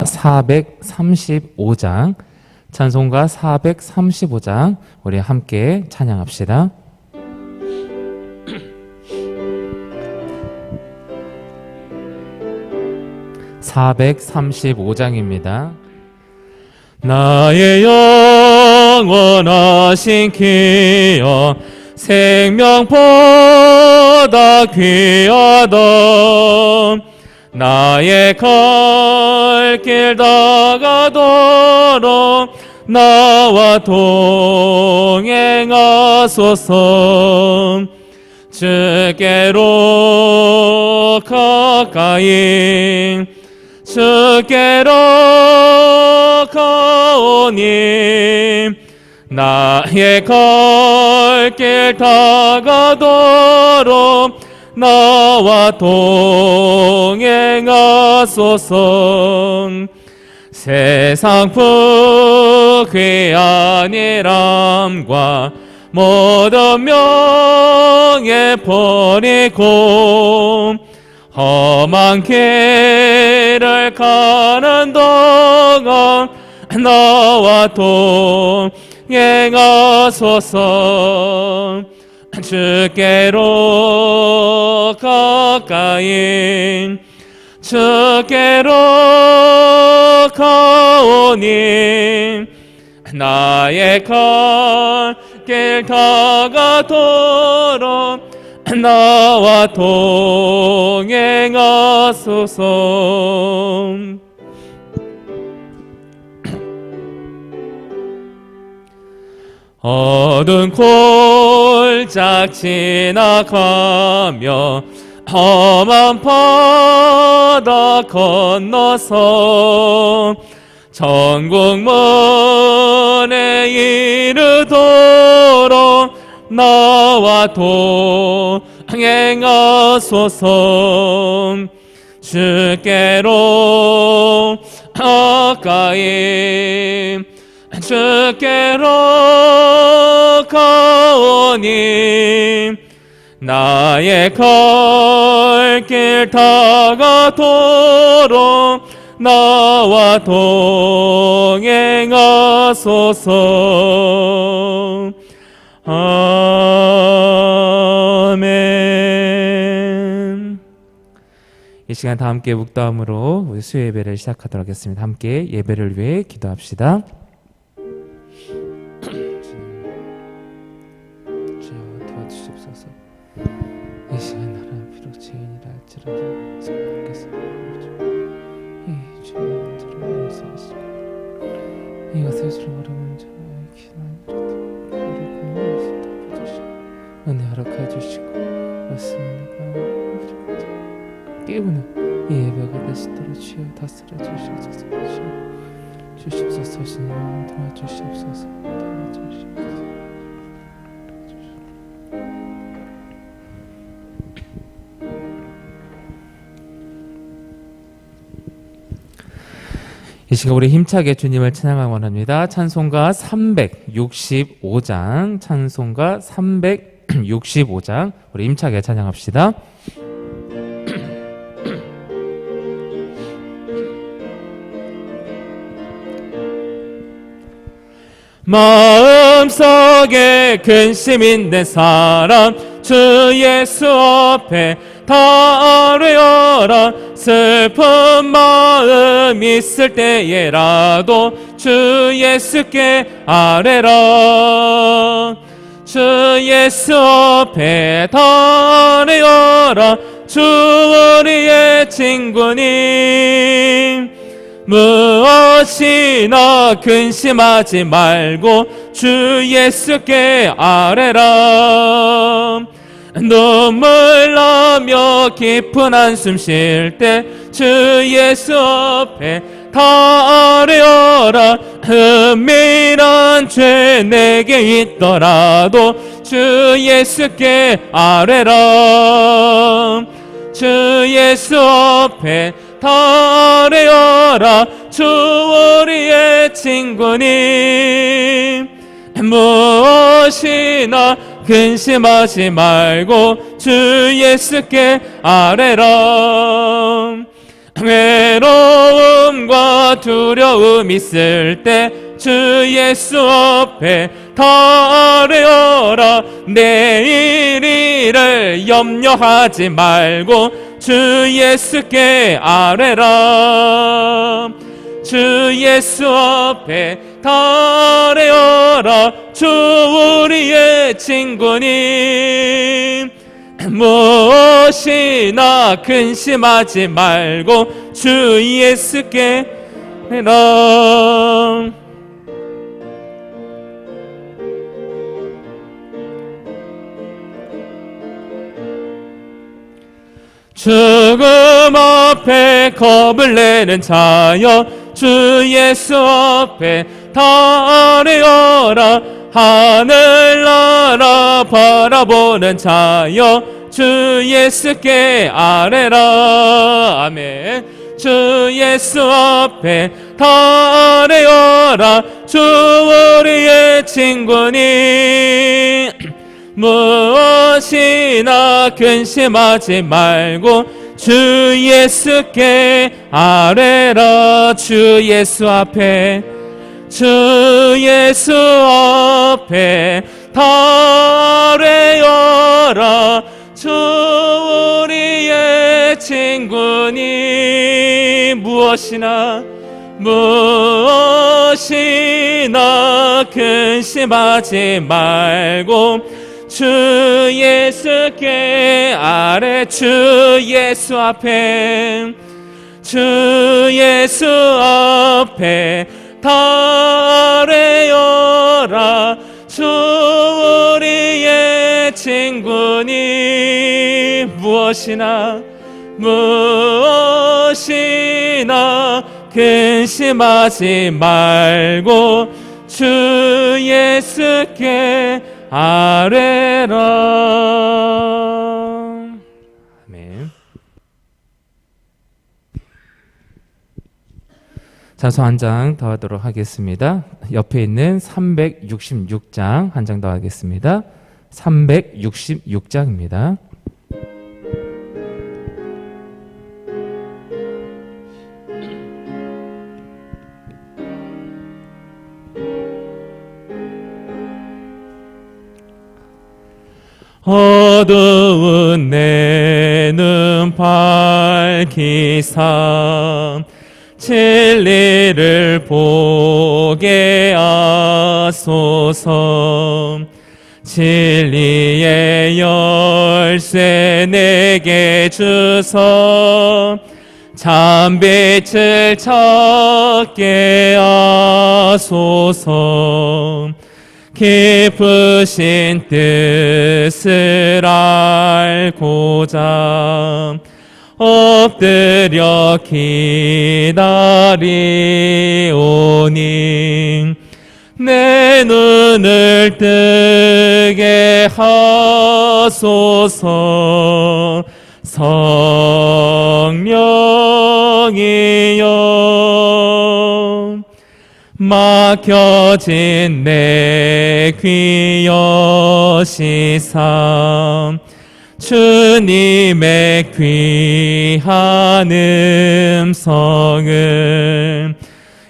435장, 찬송가 435장 우리 함께 찬양합시다. (435장입니다) 나의 영원하신 기여 생명보다 귀하다 나의 갈 길 다가도록 나와 동행하소서 주께로 가까이 주께로 가오니 나의 갈 길 다가도록 나와 동행하소서 세상 부귀한 일함과 모든 명예 버리고 험한 길을 가는 동안 나와 동행하소서 주께로 가까이 주께로 가오니 나의 갈 길 다가도록 나와 동행하소서 어두운 골짝 지나가며 험한 바다 건너서 천국문에 이르도록 나와 동행하소서 주께로 가까이 주께로 가오니 나의 갈 길 다가도록 나와 동행하소서 아멘. 이 시간 다 함께 묵다음으로 우리 수요 예배를 시작하도록 하겠습니다. 함께 예배를 위해 기도합시다. 도와주시옵소서. 이 시간 나라는 비록 죄인이라 할지라도 성령께서 이 죄인들을 용서하시고 이것을 주로 모르는 자의 기도하니라 우리 구원하시고 덮어주시고 은혜 허락해 주시고 말씀을 깨우는 이 예배가 되시도록 주여 다스려 주시옵소서. 주시옵소서. 주님 도와주시옵소서. 도와주시옵소서. 이 시간 우리 힘차게 주님을 찬양하기 원합니다. 찬송가 365장, 찬송가 365장 우리 힘차게 찬양합시다. 마음속에 근심 있는 사람 주 예수 앞에 다 아뢰어라. 슬픈 마음 있을 때에라도 주 예수께 아뢰라. 주 예수 앞에 다 아뢰어라. 주 우리의 친구님 무엇이나 근심하지 말고 주 예수께 아뢰라. 눈물 나며 깊은 한숨 쉴 때 주 예수 앞에 다 아뢰어라. 은밀한 죄 내게 있더라도 주 예수께 아뢰라. 주 예수 앞에 다 아뢰어라. 주 우리의 친구님 무엇이나 근심하지 말고 주 예수께 아뢰라. 외로움과 두려움 있을 때 주 예수 앞에 다 아뢰어라. 내일 일을 염려하지 말고 주 예수께 아뢰라. 주 예수 앞에 다 아뢰어라. 주 우리의 친구님, 무엇이나 근심하지 말고 주 예수께 해라. 죽음 앞에 겁을 내는 자여 주 예수 앞에 다 아뢰어라. 하늘나라 바라보는 자여 주 예수께 아뢰라. 아멘. 주 예수 앞에 다 아뢰어라. 주 우리의 친구님, 무엇이나 근심하지 말고 주 예수께 아뢰라. 주 예수 앞에, 주 예수 앞에 다 아뢰어라. 주 우리의 친구님, 무엇이나 근심하지 말고 주 예수께 아뢰. 주 예수 앞에, 주 예수 앞에 다 아뢰어라. 주 우리의 친구님, 무엇이나 근심하지 말고 주 예수께 아뢰라. 아멘. 자서 한 장 더 하도록 하겠습니다. 옆에 있는 366장 한 장 더 하겠습니다. 366장입니다. 어두운 내 눈 밝히사 진리를 보게 하소서. 진리의 열쇠 내게 주소. 참빛을 찾게 하소서. 깊으신 뜻을 알고자 엎드려 기다리오니 내 눈을 뜨게 하소서. 성령이여 막혀진 내 귀 여시사 주님의 귀한 음성을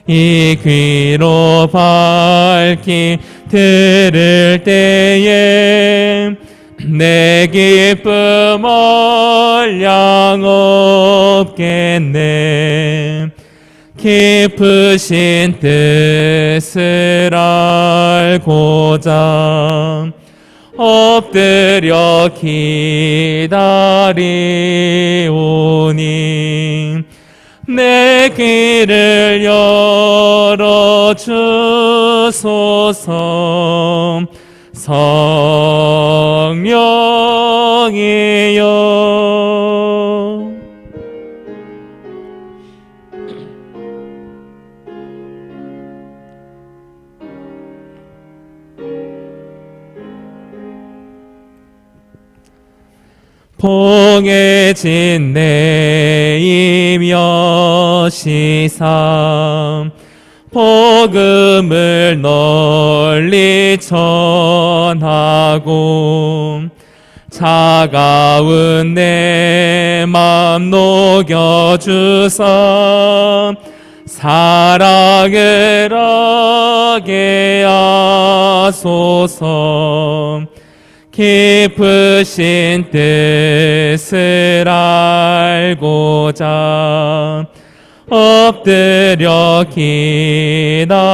이 귀로 밝히 들을 때에 내 기쁨 얼량 없겠네. 깊으신 뜻을 알고자 엎드려 기다리오니 내 귀를 열어주소서. 성령이여 봉해진 내 입 여시사 복음을 널리 전하고 차가운 내 맘 녹여주사 사랑을 하게 하소서. 깊으신 뜻을 알고자 엎드려 기다리오니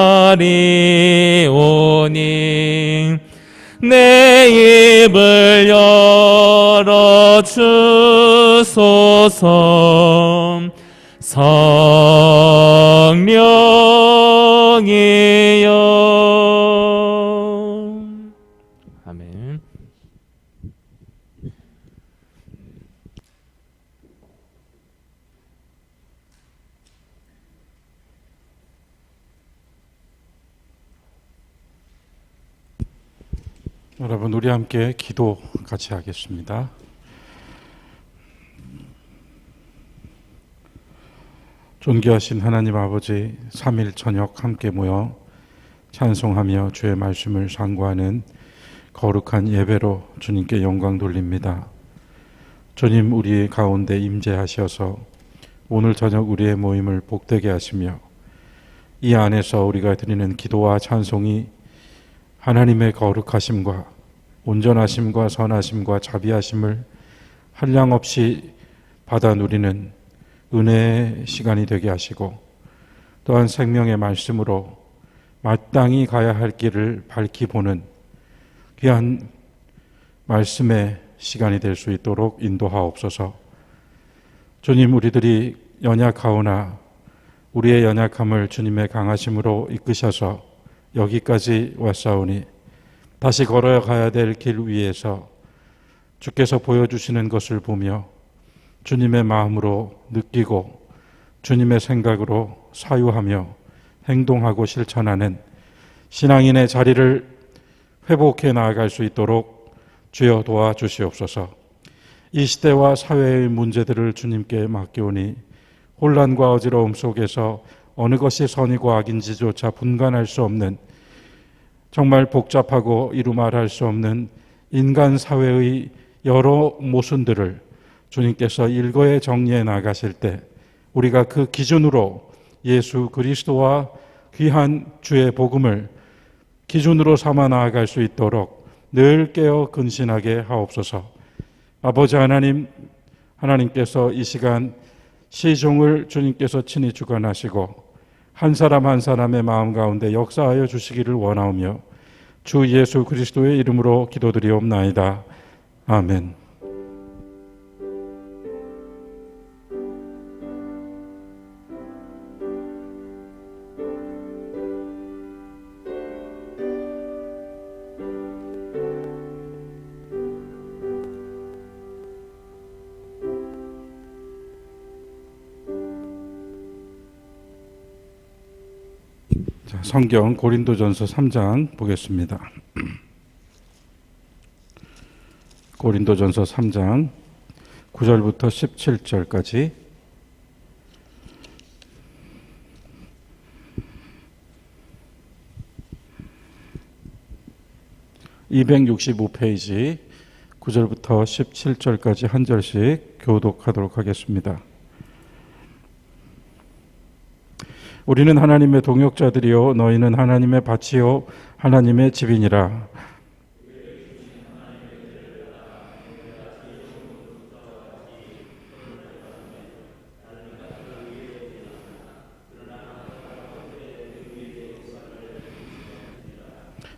내 입을 열어주소서. 성령이여. 아멘. 여러분, 우리 함께 기도 같이 하겠습니다. 존귀하신 하나님 아버지, 3일 저녁 함께 모여 찬송하며 주의 말씀을 상고하는 거룩한 예배로 주님께 영광 돌립니다. 주님, 우리 가운데 임재하셔서 오늘 저녁 우리의 모임을 복되게 하시며 이 안에서 우리가 드리는 기도와 찬송이 하나님의 거룩하심과 온전하심과 선하심과 자비하심을 한량없이 받아 누리는 은혜의 시간이 되게 하시고, 또한 생명의 말씀으로 마땅히 가야 할 길을 밝히 보는 귀한 말씀의 시간이 될 수 있도록 인도하옵소서. 주님, 우리들이 연약하오나 우리의 연약함을 주님의 강하심으로 이끄셔서 여기까지 왔사오니 다시 걸어야 가야 될 길 위에서 주께서 보여주시는 것을 보며 주님의 마음으로 느끼고 주님의 생각으로 사유하며 행동하고 실천하는 신앙인의 자리를 회복해 나아갈 수 있도록 주여 도와주시옵소서. 이 시대와 사회의 문제들을 주님께 맡기오니 혼란과 어지러움 속에서 어느 것이 선이고 악인지조차 분간할 수 없는, 정말 복잡하고 이루 말할 수 없는 인간 사회의 여러 모순들을 주님께서 일거에 정리해 나가실 때 우리가 그 기준으로 예수 그리스도와 귀한 주의 복음을 기준으로 삼아 나아갈 수 있도록 늘 깨어 근신하게 하옵소서. 아버지 하나님, 하나님께서 이 시간 시종을 주님께서 친히 주관하시고 한 사람 한 사람의 마음 가운데 역사하여 주시기를 원하오며 주 예수 그리스도의 이름으로 기도드리옵나이다. 아멘. 성경 고린도전서 3장 보겠습니다. 고린도전서 3장 9절부터 17절까지. (265페이지) 9절부터 17절까지 한 절씩 교독하도록 하겠습니다. 우리는 하나님의 동역자들이요 너희는 하나님의 밭이요 하나님의 집이니라.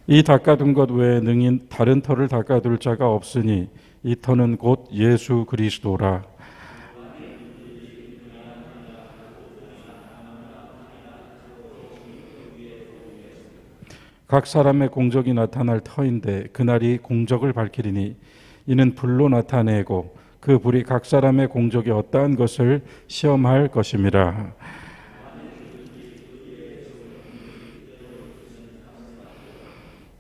이 닦아둔 것 외에 능히 다른 터를 닦아둘 자가 없으니 이 터는 곧 예수 그리스도라. 각 사람의 공적이 나타날 터인데 그날이 공적을 밝히리니 이는 불로 나타내고 그 불이 각 사람의 공적이 어떠한 것을 시험할 것임이라.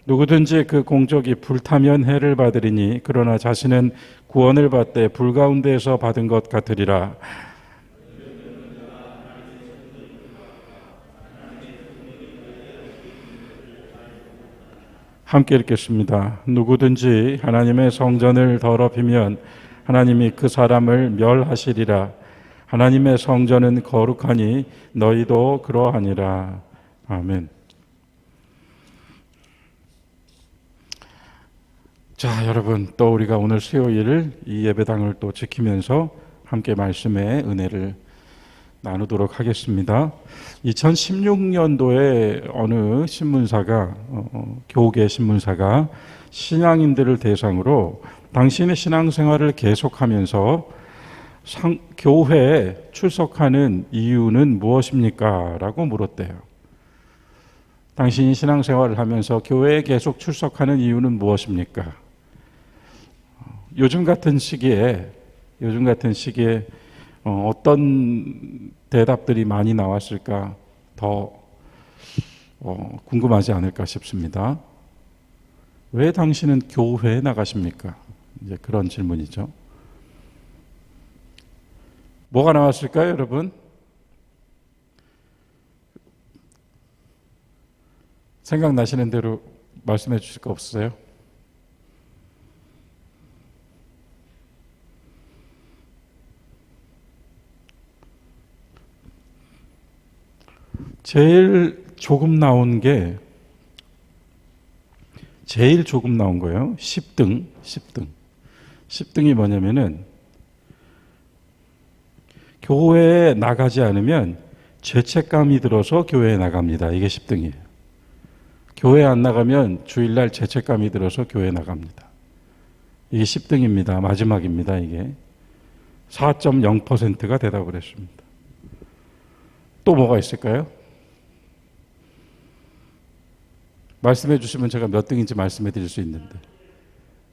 누구든지 그 공적이 불타면 해를 받으리니 그러나 자신은 구원을 받되 불 가운데에서 받은 것 같으리라. 함께 읽겠습니다. 누구든지 하나님의 성전을 더럽히면 하나님이 그 사람을 멸하시리라. 하나님의 성전은 거룩하니 너희도 그러하니라. 아멘. 자, 여러분, 또 우리가 오늘 수요일 이 예배당을 또 지키면서 함께 말씀의 은혜를 나누도록 하겠습니다. 2016년도에 어느 신문사가 교계 신문사가 신앙인들을 대상으로 당신의 신앙생활을 계속하면서 교회에 출석하는 이유는 무엇입니까? 라고 물었대요. 당신이 신앙생활을 하면서 교회에 계속 출석하는 이유는 무엇입니까? 요즘 같은 시기에 어떤 대답들이 많이 나왔을까 더 궁금하지 않을까 싶습니다. 왜 당신은 교회에 나가십니까? 이제 그런 질문이죠. 뭐가 나왔을까요, 여러분? 생각나시는 대로 말씀해 주실 거 없으세요? 제일 조금 나온 거예요. 10등. 10등이 뭐냐면은 교회에 나가지 않으면 죄책감이 들어서 교회에 나갑니다. 이게 10등이에요. 교회 안 나가면 주일날 죄책감이 들어서 교회 나갑니다. 이게 10등입니다. 마지막입니다. 이게 4.0%가 대답을 했습니다. 또 뭐가 있을까요? 말씀해 주시면 제가 몇 등인지 말씀해 드릴 수 있는데.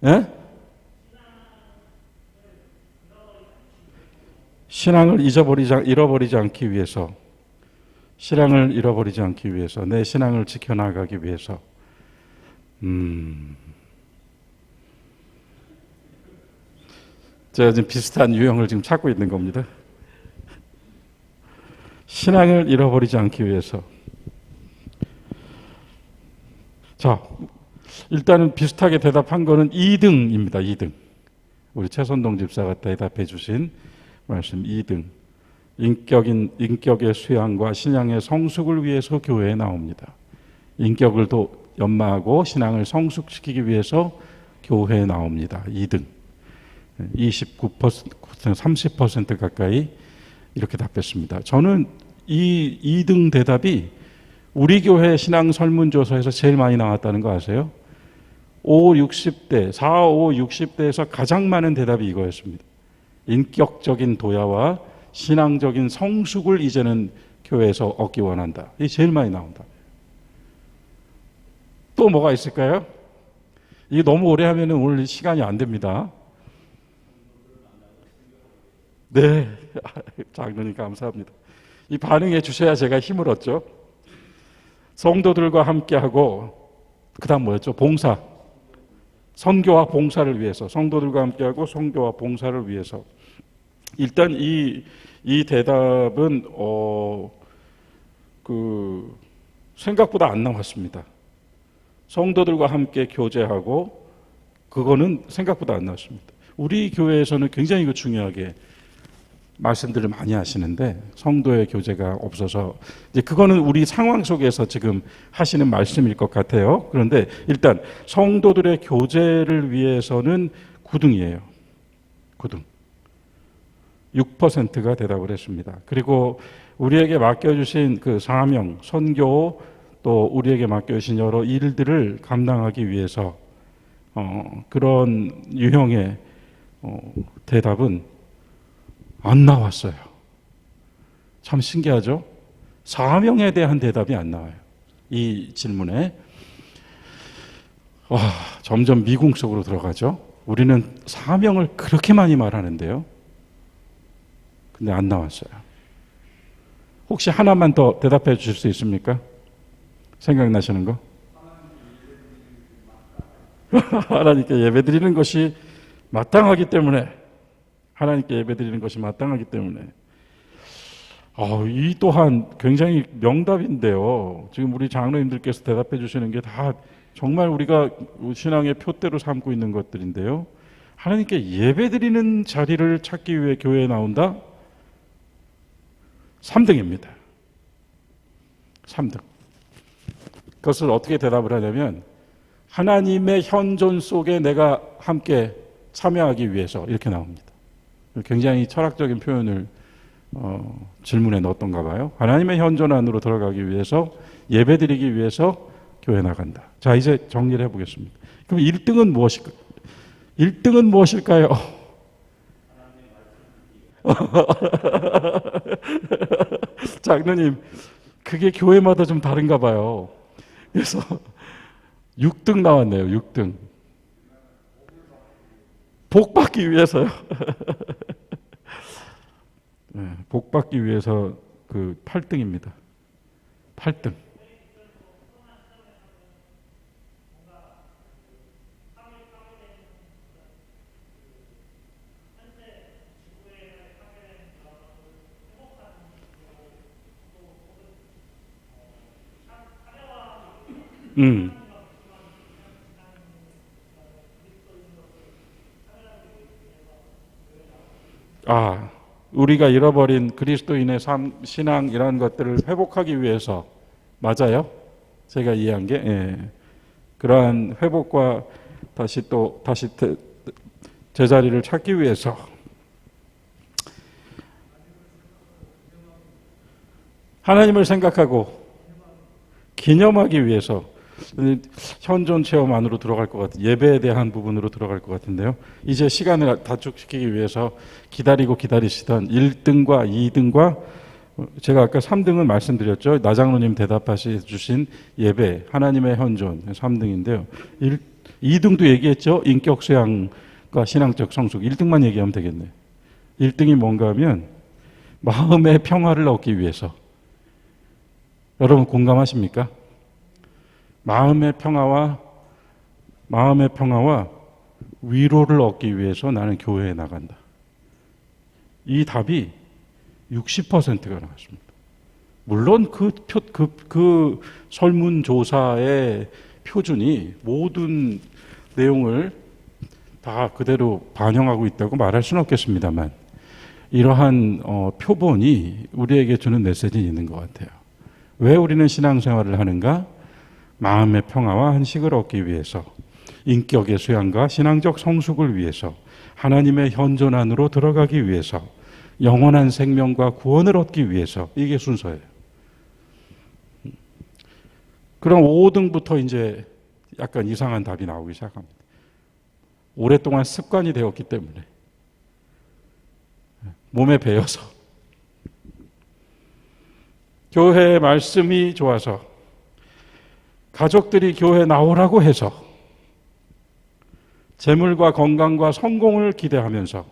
예? 신앙을 잃어버리지 않기 위해서, 내 신앙을 지켜나가기 위해서. 제가 지금 비슷한 유형을 지금 찾고 있는 겁니다. 신앙을 잃어버리지 않기 위해서. 자, 일단은 비슷하게 대답한 거는 2등입니다. 2등. 우리 최선동 집사가 대답해 주신 말씀 2등. 인격의 수양과 신앙의 성숙을 위해서 교회에 나옵니다. 인격을 또 연마하고 신앙을 성숙시키기 위해서 교회에 나옵니다. 2등. 29%, 30% 가까이 이렇게 답했습니다. 저는 이 2등 대답이 우리 교회 신앙 설문조사에서 제일 많이 나왔다는 거 아세요? 60대, 60대에서 가장 많은 대답이 이거였습니다. 인격적인 도야와 신앙적인 성숙을 이제는 교회에서 얻기 원한다. 이게 제일 많이 나온다. 또 뭐가 있을까요? 이게 너무 오래 하면 오늘 시간이 안 됩니다. 네, 장로님 감사합니다. 이 반응해 주셔야 제가 힘을 얻죠. 성도들과 함께하고, 그 다음 뭐였죠? 봉사. 선교와 봉사를 위해서, 성도들과 함께하고 선교와 봉사를 위해서. 일단 이 대답은 생각보다 안 나왔습니다. 성도들과 함께 교제하고, 그거는 생각보다 안 나왔습니다. 우리 교회에서는 굉장히 이거 중요하게 말씀들을 많이 하시는데 성도의 교제가 없어서 이제 그거는 우리 상황 속에서 지금 하시는 말씀일 것 같아요. 그런데 일단 성도들의 교제를 위해서는 9등이에요. 9등. 6%가 대답을 했습니다. 그리고 우리에게 맡겨주신 그 사명, 선교, 또 우리에게 맡겨주신 여러 일들을 감당하기 위해서 그런 유형의 대답은 안 나왔어요. 참 신기하죠? 사명에 대한 대답이 안 나와요. 이 질문에. 점점 미궁 속으로 들어가죠. 우리는 사명을 그렇게 많이 말하는데요. 근데 안 나왔어요. 혹시 하나만 더 대답해 주실 수 있습니까? 생각나시는 거? 하나님께 예배드리는 것이 마땅하기 때문에 이 또한 굉장히 명답인데요. 지금 우리 장로님들께서 대답해 주시는 게 다 정말 우리가 신앙의 표대로 삼고 있는 것들인데요. 하나님께 예배드리는 자리를 찾기 위해 교회에 나온다? 3등입니다. 3등. 그것을 어떻게 대답을 하냐면 하나님의 현존 속에 내가 함께 참여하기 위해서 이렇게 나옵니다. 굉장히 철학적인 표현을 질문에 넣었던가 봐요. 하나님의 현존 안으로 들어가기 위해서 예배드리기 위해서 교회 나간다. 자, 이제 정리를 해보겠습니다. 그럼 1등은 무엇일까요? 1등은 무엇일까요? 장로님, 그게 교회마다 좀 다른가 봐요. 그래서 6등 나왔네요. 6등. 복 받기 위해서요. 네, 복 받기 위해서 그 8등입니다. 8등. 우리가 잃어버린 그리스도인의 삶, 신앙 이런 것들을 회복하기 위해서 맞아요? 제가 이해한 게 그러한 회복과 다시 제자리를 찾기 위해서 하나님을 생각하고 기념하기 위해서 현존 체험 안으로 들어갈 것 같은 예배에 대한 부분으로 들어갈 것 같은데요. 이제 시간을 단축시키기 위해서 기다리시던 1등과 2등과 제가 아까 3등은 말씀드렸죠. 나장로님 대답하시 주신 예배, 하나님의 현존 3등인데요. 2등도 얘기했죠. 인격 수양과 신앙적 성숙. 1등만 얘기하면 되겠네요. 1등이 뭔가 하면 마음의 평화를 얻기 위해서. 여러분 공감하십니까? 마음의 평화와 위로를 얻기 위해서 나는 교회에 나간다. 이 답이 60%가 나왔습니다. 물론 그 설문조사의 표준이 모든 내용을 다 그대로 반영하고 있다고 말할 수는 없겠습니다만 이러한 표본이 우리에게 주는 메시지는 있는 것 같아요. 왜 우리는 신앙생활을 하는가? 마음의 평화와 한식을 얻기 위해서, 인격의 수양과 신앙적 성숙을 위해서, 하나님의 현존 안으로 들어가기 위해서, 영원한 생명과 구원을 얻기 위해서. 이게 순서예요. 그럼 5등부터 이제 약간 이상한 답이 나오기 시작합니다. 오랫동안 습관이 되었기 때문에 몸에 배어서 교회의 말씀이 좋아서 가족들이 교회 나오라고 해서 재물과 건강과 성공을 기대하면서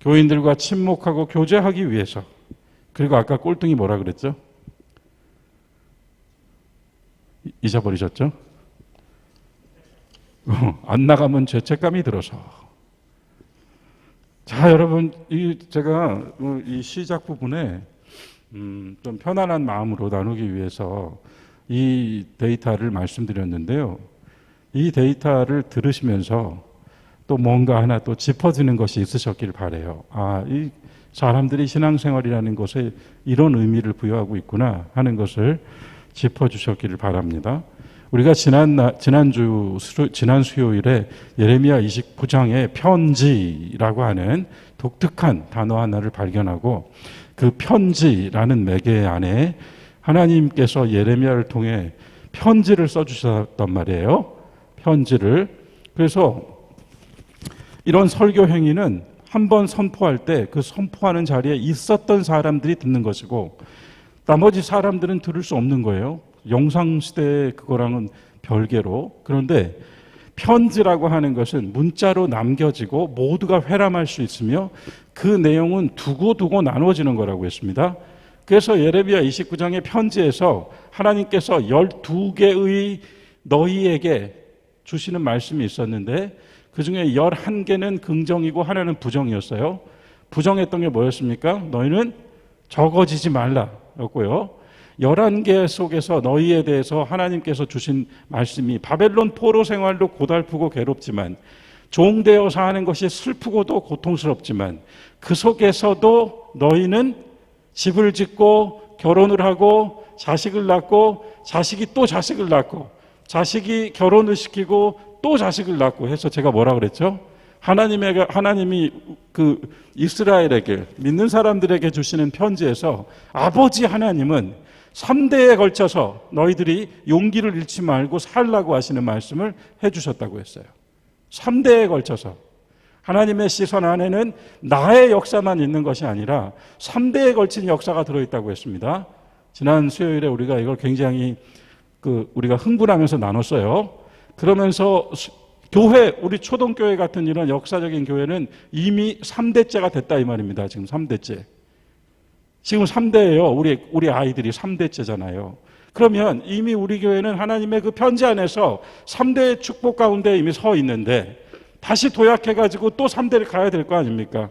교인들과 친목하고 교제하기 위해서 그리고 아까 꼴등이 뭐라 그랬죠? 잊어버리셨죠? 안 나가면 죄책감이 들어서. 자, 여러분, 제가 이 시작 부분에 좀 편안한 마음으로 나누기 위해서 이 데이터를 말씀드렸는데요. 이 데이터를 들으시면서 또 뭔가 하나 또 짚어지는 것이 있으셨길 바라요. 이 사람들이 신앙생활이라는 것에 이런 의미를 부여하고 있구나 하는 것을 짚어주셨기를 바랍니다. 우리가 지난 수요일에 예레미야 29장의 편지라고 하는 독특한 단어 하나를 발견하고 그 편지라는 매개 안에 하나님께서 예레미야를 통해 편지를 써주셨단 말이에요. 편지를. 그래서 이런 설교 행위는 한번 선포할 때 그 선포하는 자리에 있었던 사람들이 듣는 것이고 나머지 사람들은 들을 수 없는 거예요. 영상 시대의 그거랑은 별개로. 그런데 편지라고 하는 것은 문자로 남겨지고 모두가 회람할 수 있으며 그 내용은 두고두고 나눠지는 거라고 했습니다. 그래서 예레미야 29장의 편지에서 하나님께서 12개의 너희에게 주시는 말씀이 있었는데 그중에 11개는 긍정이고 하나는 부정이었어요. 부정했던 게 뭐였습니까? 너희는 적어지지 말라였고요. 11개 속에서 너희에 대해서 하나님께서 주신 말씀이 바벨론 포로 생활도 고달프고 괴롭지만 종되어 사는 것이 슬프고도 고통스럽지만 그 속에서도 너희는 집을 짓고 결혼을 하고 자식을 낳고 자식이 또 자식을 낳고 자식이 결혼을 시키고 또 자식을 낳고 해서 제가 뭐라 그랬죠? 하나님이 그 이스라엘에게 믿는 사람들에게 주시는 편지에서 아버지 하나님은 3대에 걸쳐서 너희들이 용기를 잃지 말고 살라고 하시는 말씀을 해주셨다고 했어요. 3대에 걸쳐서 하나님의 시선 안에는 나의 역사만 있는 것이 아니라 3대에 걸친 역사가 들어있다고 했습니다. 지난 수요일에 우리가 이걸 굉장히 우리가 흥분하면서 나눴어요. 그러면서 교회, 우리 초동교회 같은 이런 역사적인 교회는 이미 3대째가 됐다 이 말입니다. 지금 3대째. 지금 3대예요. 우리 아이들이 3대째잖아요. 그러면 이미 우리 교회는 하나님의 그 편지 안에서 3대의 축복 가운데 이미 서 있는데 다시 도약해가지고 또 3대를 가야 될 거 아닙니까?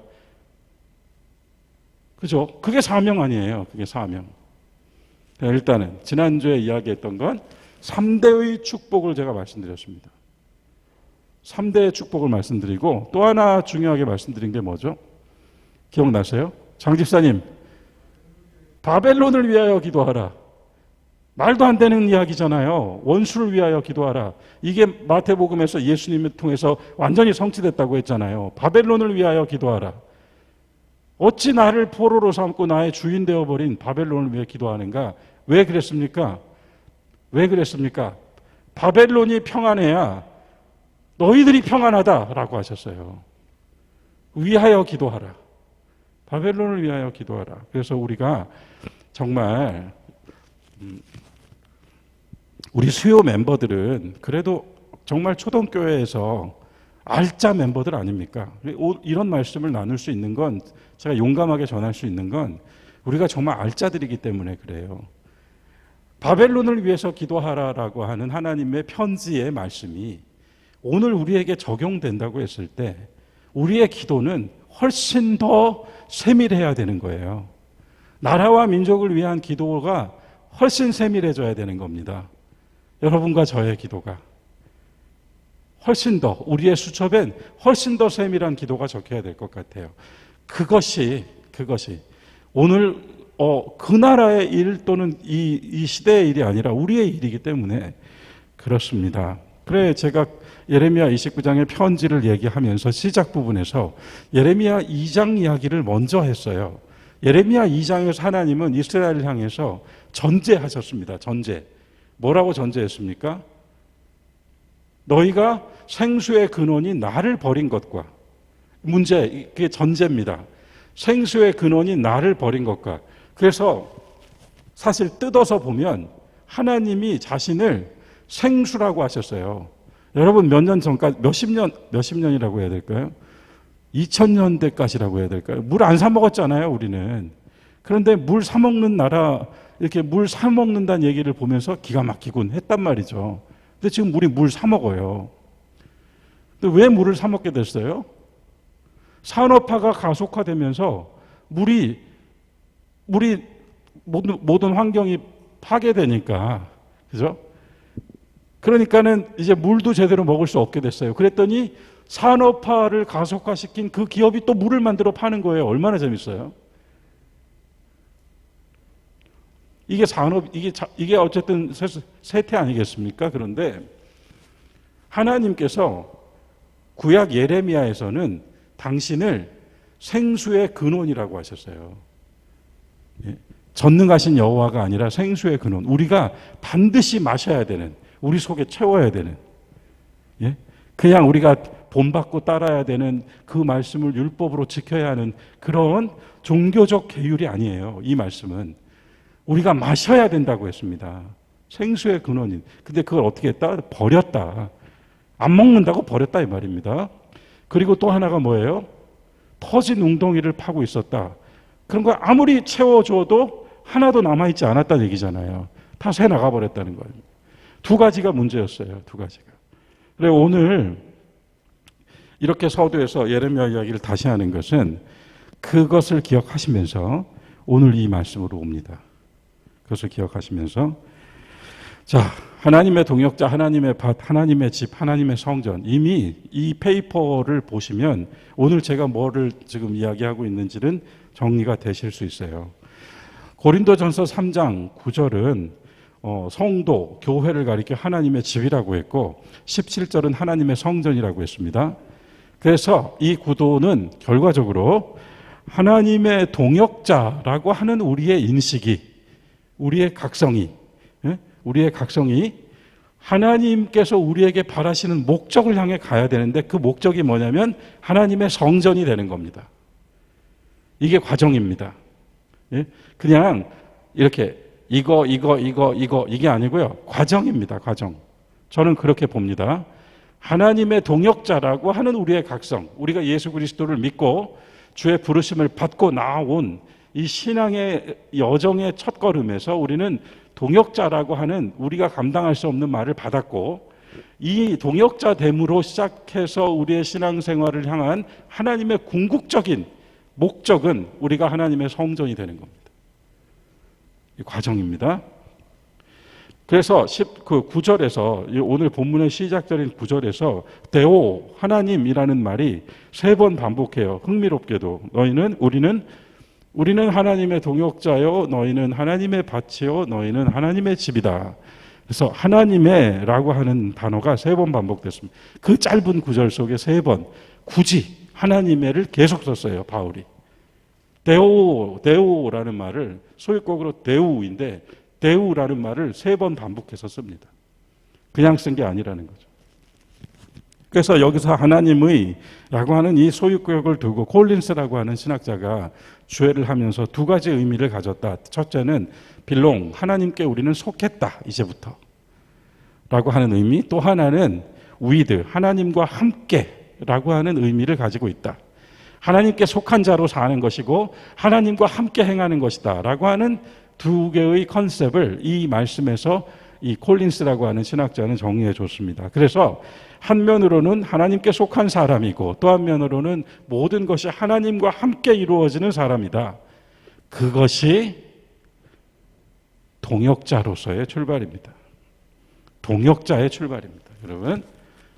그죠? 그게 사명 아니에요. 그게 사명. 일단은 지난주에 이야기했던 건 3대의 축복을 제가 말씀드렸습니다. 3대의 축복을 말씀드리고 또 하나 중요하게 말씀드린 게 뭐죠? 기억나세요? 장 집사님, 바벨론을 위하여 기도하라. 말도 안 되는 이야기잖아요. 원수를 위하여 기도하라. 이게 마태복음에서 예수님을 통해서 완전히 성취됐다고 했잖아요. 바벨론을 위하여 기도하라. 어찌 나를 포로로 삼고 나의 주인 되어버린 바벨론을 위해 기도하는가? 왜 그랬습니까? 왜 그랬습니까? 바벨론이 평안해야 너희들이 평안하다라고 하셨어요. 위하여 기도하라. 바벨론을 위하여 기도하라. 그래서 우리가 정말 우리 수요 멤버들은 그래도 정말 초동교회에서 알짜 멤버들 아닙니까? 이런 말씀을 나눌 수 있는 건, 제가 용감하게 전할 수 있는 건 우리가 정말 알짜들이기 때문에 그래요. 바벨론을 위해서 기도하라라고 하는 하나님의 편지의 말씀이 오늘 우리에게 적용된다고 했을 때 우리의 기도는 훨씬 더 세밀해야 되는 거예요. 나라와 민족을 위한 기도가 훨씬 세밀해져야 되는 겁니다. 여러분과 저의 기도가 훨씬 더, 우리의 수첩엔 훨씬 더 세밀한 기도가 적혀야 될 것 같아요. 그것이 오늘 그 나라의 일 또는 이 시대의 일이 아니라 우리의 일이기 때문에 그렇습니다. 그래 제가 예레미야 29장의 편지를 얘기하면서 시작 부분에서 예레미야 2장 이야기를 먼저 했어요. 예레미야 2장에서 하나님은 이스라엘을 향해서 전제하셨습니다. 전제. 뭐라고 전제했습니까? 너희가 생수의 근원이 나를 버린 것과, 문제, 그게 전제입니다. 생수의 근원이 나를 버린 것과. 그래서 사실 뜯어서 보면 하나님이 자신을 생수라고 하셨어요. 여러분 몇 년 전까지, 몇십 년이라고 해야 될까요? 2000년대까지라고 해야 될까요? 물 안 사 먹었잖아요, 우리는. 그런데 물 사 먹는 나라, 이렇게 물 사 먹는다는 얘기를 보면서 기가 막히군 했단 말이죠. 근데 지금 우리 물 사 먹어요. 근데 왜 물을 사 먹게 됐어요? 산업화가 가속화되면서 물이 모든 환경이 파괴되니까, 그죠? 그러니까는 이제 물도 제대로 먹을 수 없게 됐어요. 그랬더니 산업화를 가속화시킨 그 기업이 또 물을 만들어 파는 거예요. 얼마나 재밌어요? 이게 산업, 이게 어쨌든 세태 아니겠습니까? 그런데 하나님께서 구약 예레미야에서는 당신을 생수의 근원이라고 하셨어요. 예? 전능하신 여호와가 아니라 생수의 근원. 우리가 반드시 마셔야 되는, 우리 속에 채워야 되는, 예? 그냥 우리가 본받고 따라야 되는 그 말씀을 율법으로 지켜야 하는 그런 종교적 계율이 아니에요. 이 말씀은 우리가 마셔야 된다고 했습니다. 생수의 근원인. 근데 그걸 어떻게 했다? 버렸다. 안 먹는다고 버렸다 이 말입니다. 그리고 또 하나가 뭐예요? 터진 웅덩이를 파고 있었다. 그런 거 아무리 채워줘도 하나도 남아있지 않았다는 얘기잖아요. 다 새 나가버렸다는 거예요. 두 가지가 문제였어요. 두 가지가. 그래 오늘 이렇게 서두에서 예레미야 이야기를 다시 하는 것은 그것을 기억하시면서 오늘 이 말씀으로 옵니다. 그것을 기억하시면서 자, 하나님의 동역자, 하나님의 밭, 하나님의 집, 하나님의 성전. 이미 이 페이퍼를 보시면 오늘 제가 뭐를 지금 이야기하고 있는지는 정리가 되실 수 있어요. 고린도전서 3장 9절은 성도, 교회를 가리켜 하나님의 집이라고 했고 17절은 하나님의 성전이라고 했습니다. 그래서 이 구도는 결과적으로 하나님의 동역자라고 하는 우리의 인식이, 우리의 각성이 하나님께서 우리에게 바라시는 목적을 향해 가야 되는데 그 목적이 뭐냐면 하나님의 성전이 되는 겁니다. 이게 과정입니다. 그냥 이렇게 이거 이게 아니고요. 과정입니다. 과정. 저는 그렇게 봅니다. 하나님의 동역자라고 하는 우리의 각성, 우리가 예수 그리스도를 믿고 주의 부르심을 받고 나온 이 신앙의 여정의 첫걸음에서 우리는 동역자라고 하는 우리가 감당할 수 없는 말을 받았고 이 동역자됨으로 시작해서 우리의 신앙생활을 향한 하나님의 궁극적인 목적은 우리가 하나님의 성전이 되는 겁니다. 이 과정입니다. 그래서 9절에서 오늘 본문의 시작절인 9절에서 데오 하나님이라는 말이 3번 반복해요. 흥미롭게도 우리는 하나님의 동역자요 너희는 하나님의 밭이요 너희는 하나님의 집이다. 그래서 하나님의 라고 하는 단어가 3번 반복됐습니다. 그 짧은 구절 속에 3번 굳이 하나님의를 계속 썼어요. 바울이. 데오라는 말을 소유격으로 데우인데 데우라는 말을 3번 반복해서 씁니다. 그냥 쓴 게 아니라는 거죠. 그래서 여기서 하나님의 라고 하는 이 소유격을 두고 콜린스라고 하는 신학자가 주해를 하면서 2가지 의미를 가졌다. 첫째는 빌롱, 하나님께 우리는 속했다 이제부터 라고 하는 의미. 또 하나는 위드, 하나님과 함께 라고 하는 의미를 가지고 있다. 하나님께 속한 자로 사는 것이고 하나님과 함께 행하는 것이다 라고 하는 2개의 컨셉을 이 말씀에서 이 콜린스라고 하는 신학자는 정리해 줬습니다. 그래서 한면으로는 하나님께 속한 사람이고 또 한면으로는 모든 것이 하나님과 함께 이루어지는 사람이다. 그것이 동역자로서의 출발입니다. 동역자의 출발입니다. 여러분,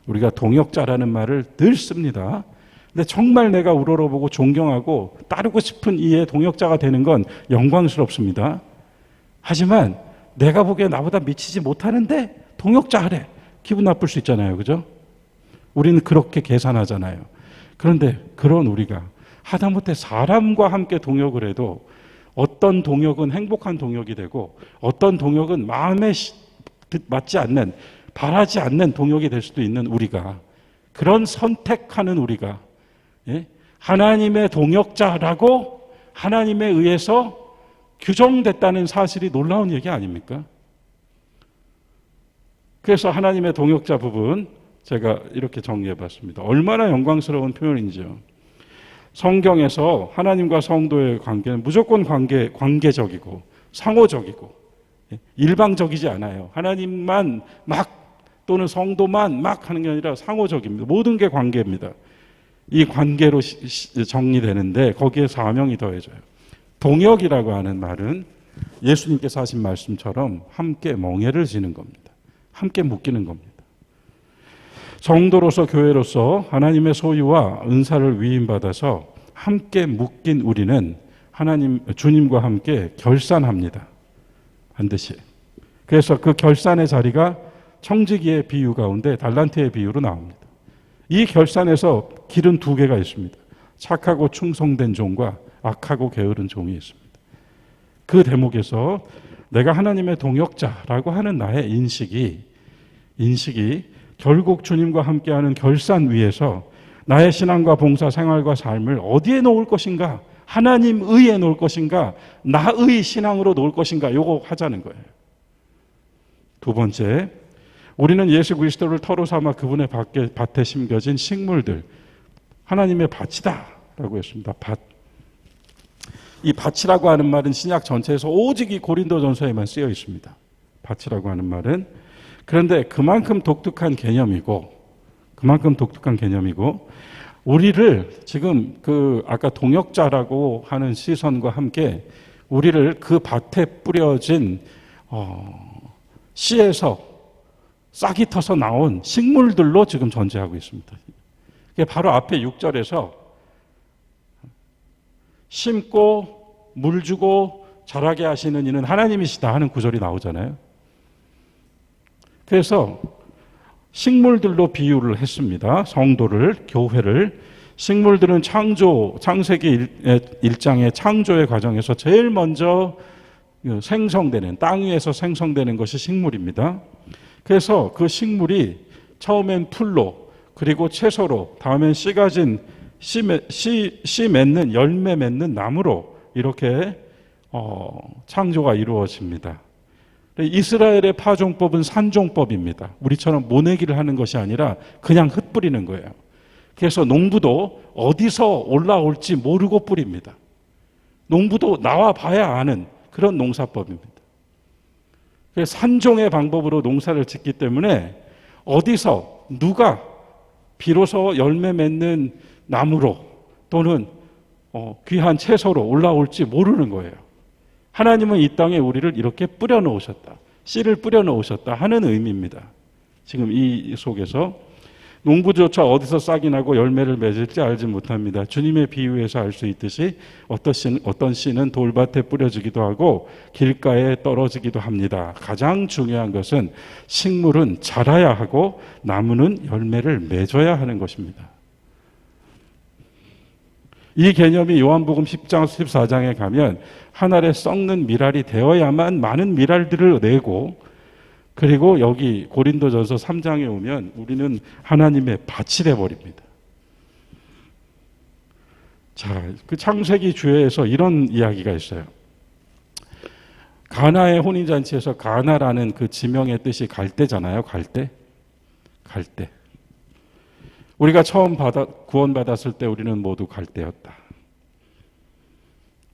우리가 동역자라는 말을 늘 씁니다. 근데 정말 내가 우러러보고 존경하고 따르고 싶은 이의 동역자가 되는 건 영광스럽습니다. 하지만 내가 보기에 나보다 미치지 못하는데 동역자 하래. 기분 나쁠 수 있잖아요. 그죠? 우리는 그렇게 계산하잖아요. 그런데 그런 우리가 하다못해 사람과 함께 동역을 해도 어떤 동역은 행복한 동역이 되고 어떤 동역은 마음에 맞지 않는, 바라지 않는 동역이 될 수도 있는 우리가, 그런 선택하는 우리가 하나님의 동역자라고 하나님에 의해서 규정됐다는 사실이 놀라운 얘기 아닙니까? 그래서 하나님의 동역자 부분 제가 이렇게 정리해 봤습니다. 얼마나 영광스러운 표현인지요. 성경에서 하나님과 성도의 관계는 무조건 관계적이고 상호적이고 일방적이지 않아요. 하나님만 막 또는 성도만 막 하는 게 아니라 상호적입니다. 모든 게 관계입니다. 이 관계로 정리되는데 거기에 사명이 더해져요. 동역이라고 하는 말은 예수님께서 하신 말씀처럼 함께 멍에를 지는 겁니다. 함께 묶이는 겁니다. 성도로서 교회로서 하나님의 소유와 은사를 위임받아서 함께 묶인 우리는 주님과 함께 결산합니다. 반드시. 그래서 그 결산의 자리가 청지기의 비유 가운데 달란트의 비유로 나옵니다. 이 결산에서 길은 2개가 있습니다. 착하고 충성된 종과 악하고 게으른 종이 있습니다. 그 대목에서 내가 하나님의 동역자라고 하는 나의 인식이 결국 주님과 함께하는 결산 위에서 나의 신앙과 봉사 생활과 삶을 어디에 놓을 것인가, 하나님 의에 놓을 것인가, 나의 신앙으로 놓을 것인가, 요거 하자는 거예요. 2번째, 우리는 예수 그리스도를 터로 삼아 그분의 밭에 심겨진 식물들, 하나님의 밭이다 라고 했습니다. 밭. 이 밭이라고 하는 말은 신약 전체에서 오직 이 고린도전서에만 쓰여 있습니다. 밭이라고 하는 말은. 그런데 그만큼 독특한 개념이고 우리를 지금 아까 동역자라고 하는 시선과 함께 우리를 그 밭에 뿌려진 씨에서 싹이 터서 나온 식물들로 지금 전제하고 있습니다. 그게 바로 앞에 6절에서 심고 물 주고 자라게 하시는 이는 하나님이시다 하는 구절이 나오잖아요. 그래서 식물들로 비유를 했습니다. 성도를, 교회를. 식물들은 창세기 1장의 창조의 과정에서 제일 먼저 생성되는, 땅 위에서 생성되는 것이 식물입니다. 그래서 그 식물이 처음엔 풀로, 그리고 채소로, 다음엔 씨 가진 씨 맺는, 열매 맺는 나무로 이렇게 창조가 이루어집니다. 이스라엘의 파종법은 산종법입니다. 우리처럼 모내기를 하는 것이 아니라 그냥 흩뿌리는 거예요. 그래서 농부도 어디서 올라올지 모르고 뿌립니다. 농부도 나와 봐야 아는 그런 농사법입니다. 그래서 산종의 방법으로 농사를 짓기 때문에 어디서 누가 비로소 열매 맺는 나무로 또는 귀한 채소로 올라올지 모르는 거예요. 하나님은 이 땅에 우리를 이렇게 뿌려 놓으셨다. 씨를 뿌려 놓으셨다 하는 의미입니다. 지금 이 속에서 농부조차 어디서 싹이 나고 열매를 맺을지 알지 못합니다. 주님의 비유에서 알 수 있듯이 어떤 씨는 돌밭에 뿌려지기도 하고 길가에 떨어지기도 합니다. 가장 중요한 것은 식물은 자라야 하고 나무는 열매를 맺어야 하는 것입니다. 이 개념이 요한복음 10장, 14장에 가면 한 알에 썩는 밀알이 되어야만 많은 밀알들을 내고, 그리고 여기 고린도전서 3장에 오면 우리는 하나님의 밭이 되어버립니다. 자, 그 창세기 주에서 이런 이야기가 있어요. 가나의 혼인잔치에서 가나라는 그 지명의 뜻이 갈대잖아요. 갈대. 우리가 처음 구원받았을 때 우리는 모두 갈대였다.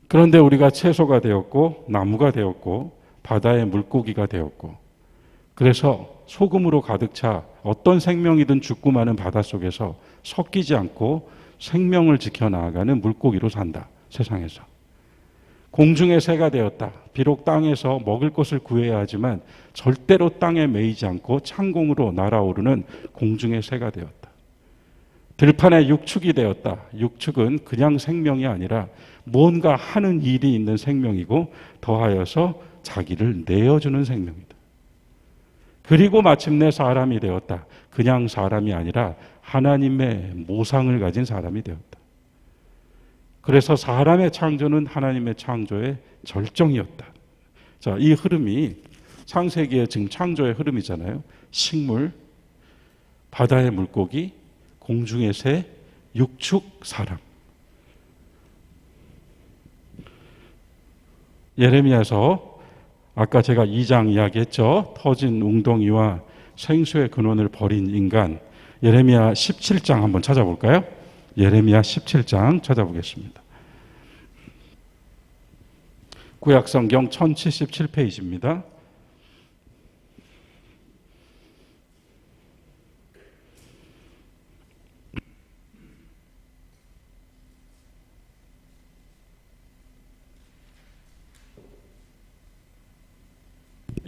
그런데 우리가 채소가 되었고 나무가 되었고 바다의 물고기가 되었고, 그래서 소금으로 가득 차 어떤 생명이든 죽고 마는 바닷속에서 섞이지 않고 생명을 지켜나가는 물고기로 산다. 세상에서. 공중의 새가 되었다. 비록 땅에서 먹을 것을 구해야 하지만 절대로 땅에 매이지 않고 창공으로 날아오르는 공중의 새가 되었다. 들판의 육축이 되었다. 육축은 그냥 생명이 아니라 뭔가 하는 일이 있는 생명이고 더하여서 자기를 내어주는 생명이다. 그리고 마침내 사람이 되었다. 그냥 사람이 아니라 하나님의 모상을 가진 사람이 되었다. 그래서 사람의 창조는 하나님의 창조의 절정이었다. 자, 이 흐름이 창세기의 지금 창조의 흐름이잖아요. 식물, 바다의 물고기, 공중의 새, 육축, 사람. 예레미야서 아까 제가 2장 이야기했죠. 터진 웅덩이와 생수의 근원을 버린 인간. 예레미야 17장 한번 찾아볼까요? 예레미야 17장 찾아보겠습니다. 구약성경 1077페이지입니다.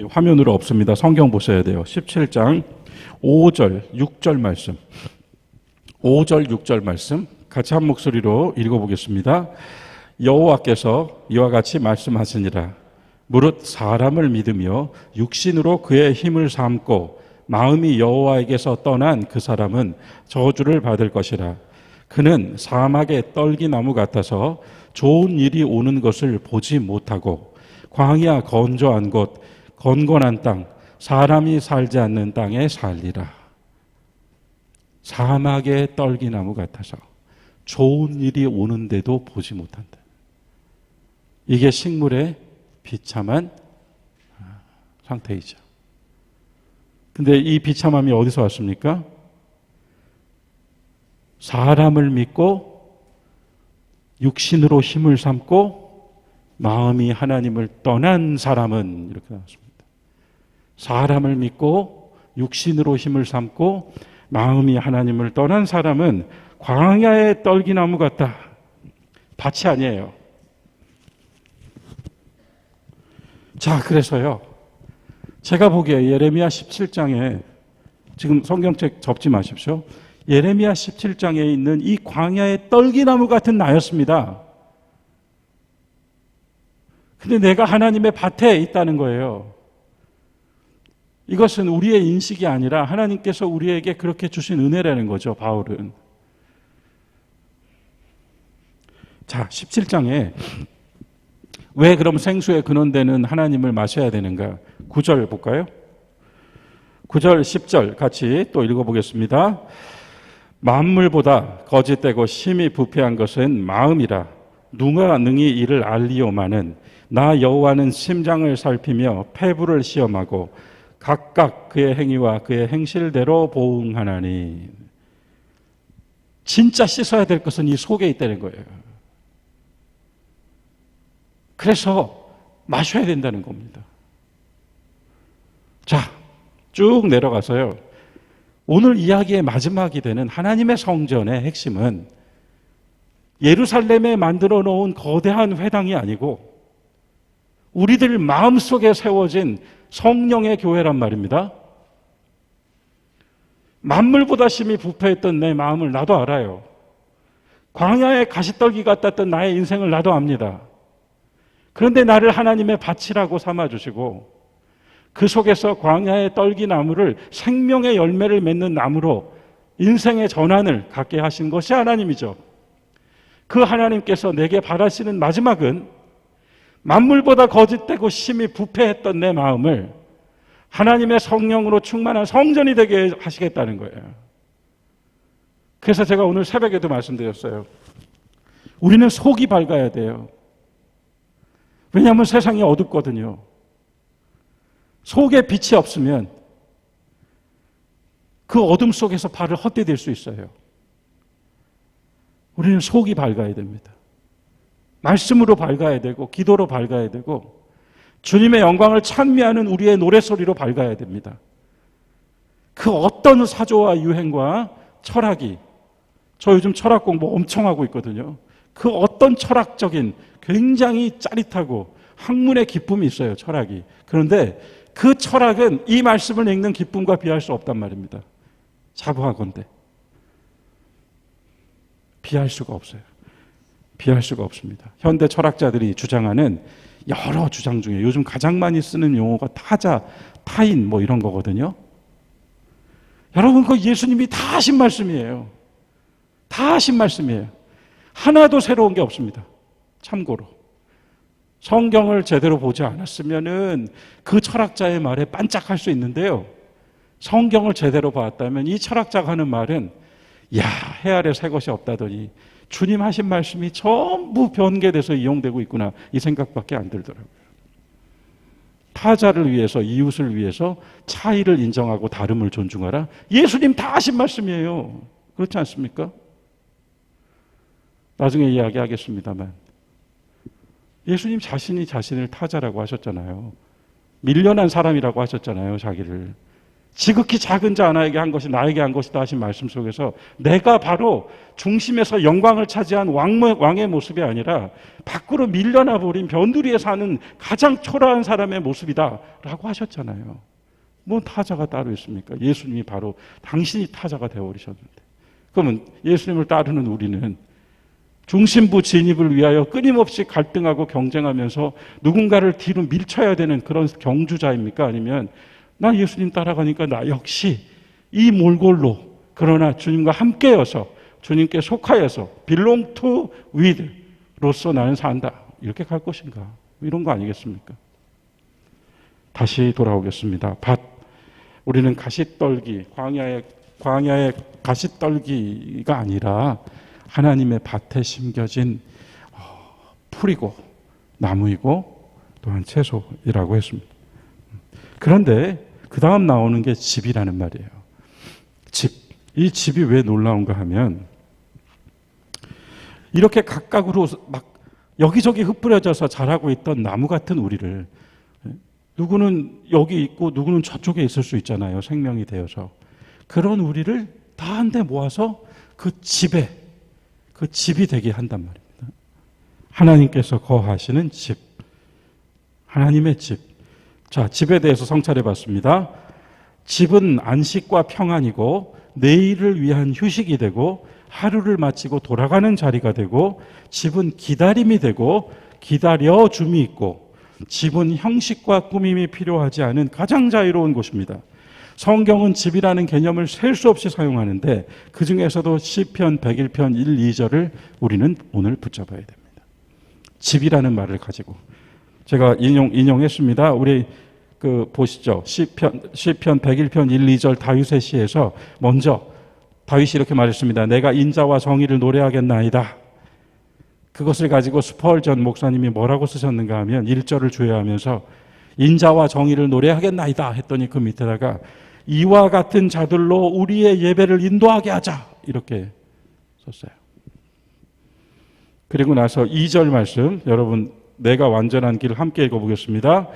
화면으로 없습니다. 성경 보셔야 돼요. 17장 5절, 6절 말씀. 5절, 6절 말씀 같이 한 목소리로 읽어보겠습니다. 여호와께서 이와 같이 말씀하시니라. 무릇 사람을 믿으며 육신으로 그의 힘을 삼고 마음이 여호와에게서 떠난 그 사람은 저주를 받을 것이라. 그는 사막의 떨기나무 같아서 좋은 일이 오는 것을 보지 못하고 광야 건조한 곳 건건한 땅, 사람이 살지 않는 땅에 살리라. 사막의 떨기나무 같아서 좋은 일이 오는데도 보지 못한다. 이게 식물의 비참한 상태이죠. 근데 이 비참함이 어디서 왔습니까? 사람을 믿고 육신으로 힘을 삼고 마음이 하나님을 떠난 사람은, 이렇게 나왔습니다. 사람을 믿고 육신으로 힘을 삼고 마음이 하나님을 떠난 사람은 광야의 떨기나무 같다. 밭이 아니에요. 자, 그래서요. 제가 보기에 예레미야 17장에 지금 성경책 접지 마십시오. 예레미야 17장에 있는 이 광야의 떨기나무 같은 나였습니다. 근데 내가 하나님의 밭에 있다는 거예요. 이것은 우리의 인식이 아니라 하나님께서 우리에게 그렇게 주신 은혜라는 거죠, 바울은. 자, 17장에 왜 그럼 생수에 근원되는 하나님을 마셔야 되는가? 9절 볼까요? 9절, 10절 같이 또 읽어보겠습니다. 만물보다 거짓되고 심히 부패한 것은 마음이라. 누가 능히 이를 알리오마는 나 여호와는 심장을 살피며 폐부를 시험하고 각각 그의 행위와 그의 행실대로 보응하나니. 진짜 씻어야 될 것은 이 속에 있다는 거예요. 그래서 마셔야 된다는 겁니다. 자, 쭉 내려가서요. 오늘 이야기의 마지막이 되는 하나님의 성전의 핵심은 예루살렘에 만들어 놓은 거대한 회당이 아니고 우리들 마음속에 세워진 성령의 교회란 말입니다. 만물보다 심히 부패했던 내 마음을 나도 알아요. 광야의 가시떨기 같았던 나의 인생을 나도 압니다. 그런데 나를 하나님의 밭이라고 삼아주시고 그 속에서 광야의 떨기나무를 생명의 열매를 맺는 나무로 인생의 전환을 갖게 하신 것이 하나님이죠. 그 하나님께서 내게 바라시는 마지막은 만물보다 거짓되고 심히 부패했던 내 마음을 하나님의 성령으로 충만한 성전이 되게 하시겠다는 거예요. 그래서 제가 오늘 새벽에도 말씀드렸어요. 우리는 속이 밝아야 돼요. 왜냐하면 세상이 어둡거든요. 속에 빛이 없으면 그 어둠 속에서 발을 헛디딜 수 있어요. 우리는 속이 밝아야 됩니다. 말씀으로 밝아야 되고 기도로 밝아야 되고 주님의 영광을 찬미하는 우리의 노래소리로 밝아야 됩니다. 그 어떤 사조와 유행과 철학이, 저 요즘 철학 공부 엄청 하고 있거든요. 그 어떤 철학적인 굉장히 짜릿하고 학문의 기쁨이 있어요, 철학이. 그런데 그 철학은 이 말씀을 읽는 기쁨과 비할 수 없단 말입니다. 자부하건대. 비할 수가 없어요. 비할 수가 없습니다. 현대 철학자들이 주장하는 여러 주장 중에 요즘 가장 많이 쓰는 용어가 타자, 타인 뭐 이런 거거든요. 여러분, 그 예수님이 다 하신 말씀이에요. 다 하신 말씀이에요. 하나도 새로운 게 없습니다. 참고로. 성경을 제대로 보지 않았으면은 그 철학자의 말에 반짝할 수 있는데요. 성경을 제대로 봤다면 이 철학자가 하는 말은 야, 해 아래 새 것이 없다더니 주님 하신 말씀이 전부 변개돼서 이용되고 있구나, 이 생각밖에 안 들더라고요. 타자를 위해서, 이웃을 위해서 차이를 인정하고 다름을 존중하라. 예수님 다 하신 말씀이에요. 그렇지 않습니까? 나중에 이야기하겠습니다만 예수님 자신이 자신을 타자라고 하셨잖아요. 밀려난 사람이라고 하셨잖아요, 자기를. 지극히 작은 자 하나에게 한 것이 나에게 한 것이다 하신 말씀 속에서 내가 바로 중심에서 영광을 차지한 왕의 모습이 아니라 밖으로 밀려나 버린 변두리에 사는 가장 초라한 사람의 모습이다 라고 하셨잖아요. 뭔 타자가 따로 있습니까? 예수님이 바로 당신이 타자가 되어버리셨는데. 그러면 예수님을 따르는 우리는 중심부 진입을 위하여 끊임없이 갈등하고 경쟁하면서 누군가를 뒤로 밀쳐야 되는 그런 경주자입니까? 아니면 나 예수님 따라가니까 나 역시 이 몰골로, 그러나 주님과 함께여서, 주님께 속하여서 belong to with로서 나는 산다, 이렇게 갈 것인가? 이런 거 아니겠습니까? 다시 돌아오겠습니다. 밭, 우리는 가시떨기, 광야의 가시떨기가 아니라 하나님의 밭에 심겨진 풀이고 나무이고 또한 채소이라고 했습니다. 그런데 그 다음 나오는 게 집이라는 말이에요. 집. 이 집이 왜 놀라운가 하면 이렇게 각각으로 막 여기저기 흩뿌려져서 자라고 있던 나무 같은 우리를, 누구는 여기 있고 누구는 저쪽에 있을 수 있잖아요, 생명이 되어서. 그런 우리를 다 한데 모아서 그 집이 되게 한단 말입니다. 하나님께서 거하시는 집. 하나님의 집. 자, 집에 대해서 성찰해 봤습니다. 집은 안식과 평안이고 내일을 위한 휴식이 되고 하루를 마치고 돌아가는 자리가 되고 집은 기다림이 되고 기다려줌이 있고 집은 형식과 꾸밈이 필요하지 않은 가장 자유로운 곳입니다. 성경은 집이라는 개념을 셀 수 없이 사용하는데 그 중에서도 시편 101편 1, 2절을 우리는 오늘 붙잡아야 됩니다. 집이라는 말을 가지고 제가 인용했습니다. 우리 보시죠. 시편 101편 1, 2절 다윗의 시에서 먼저 다윗이 이렇게 말했습니다. 내가 인자와 정의를 노래하겠나이다. 그것을 가지고 스펄전 목사님이 뭐라고 쓰셨는가 하면 1절을 주의하면서 인자와 정의를 노래하겠나이다 했더니 그 밑에다가 이와 같은 자들로 우리의 예배를 인도하게 하자 이렇게 썼어요. 그리고 나서 2절 말씀 여러분 내가 완전한 길을 함께 읽어보겠습니다.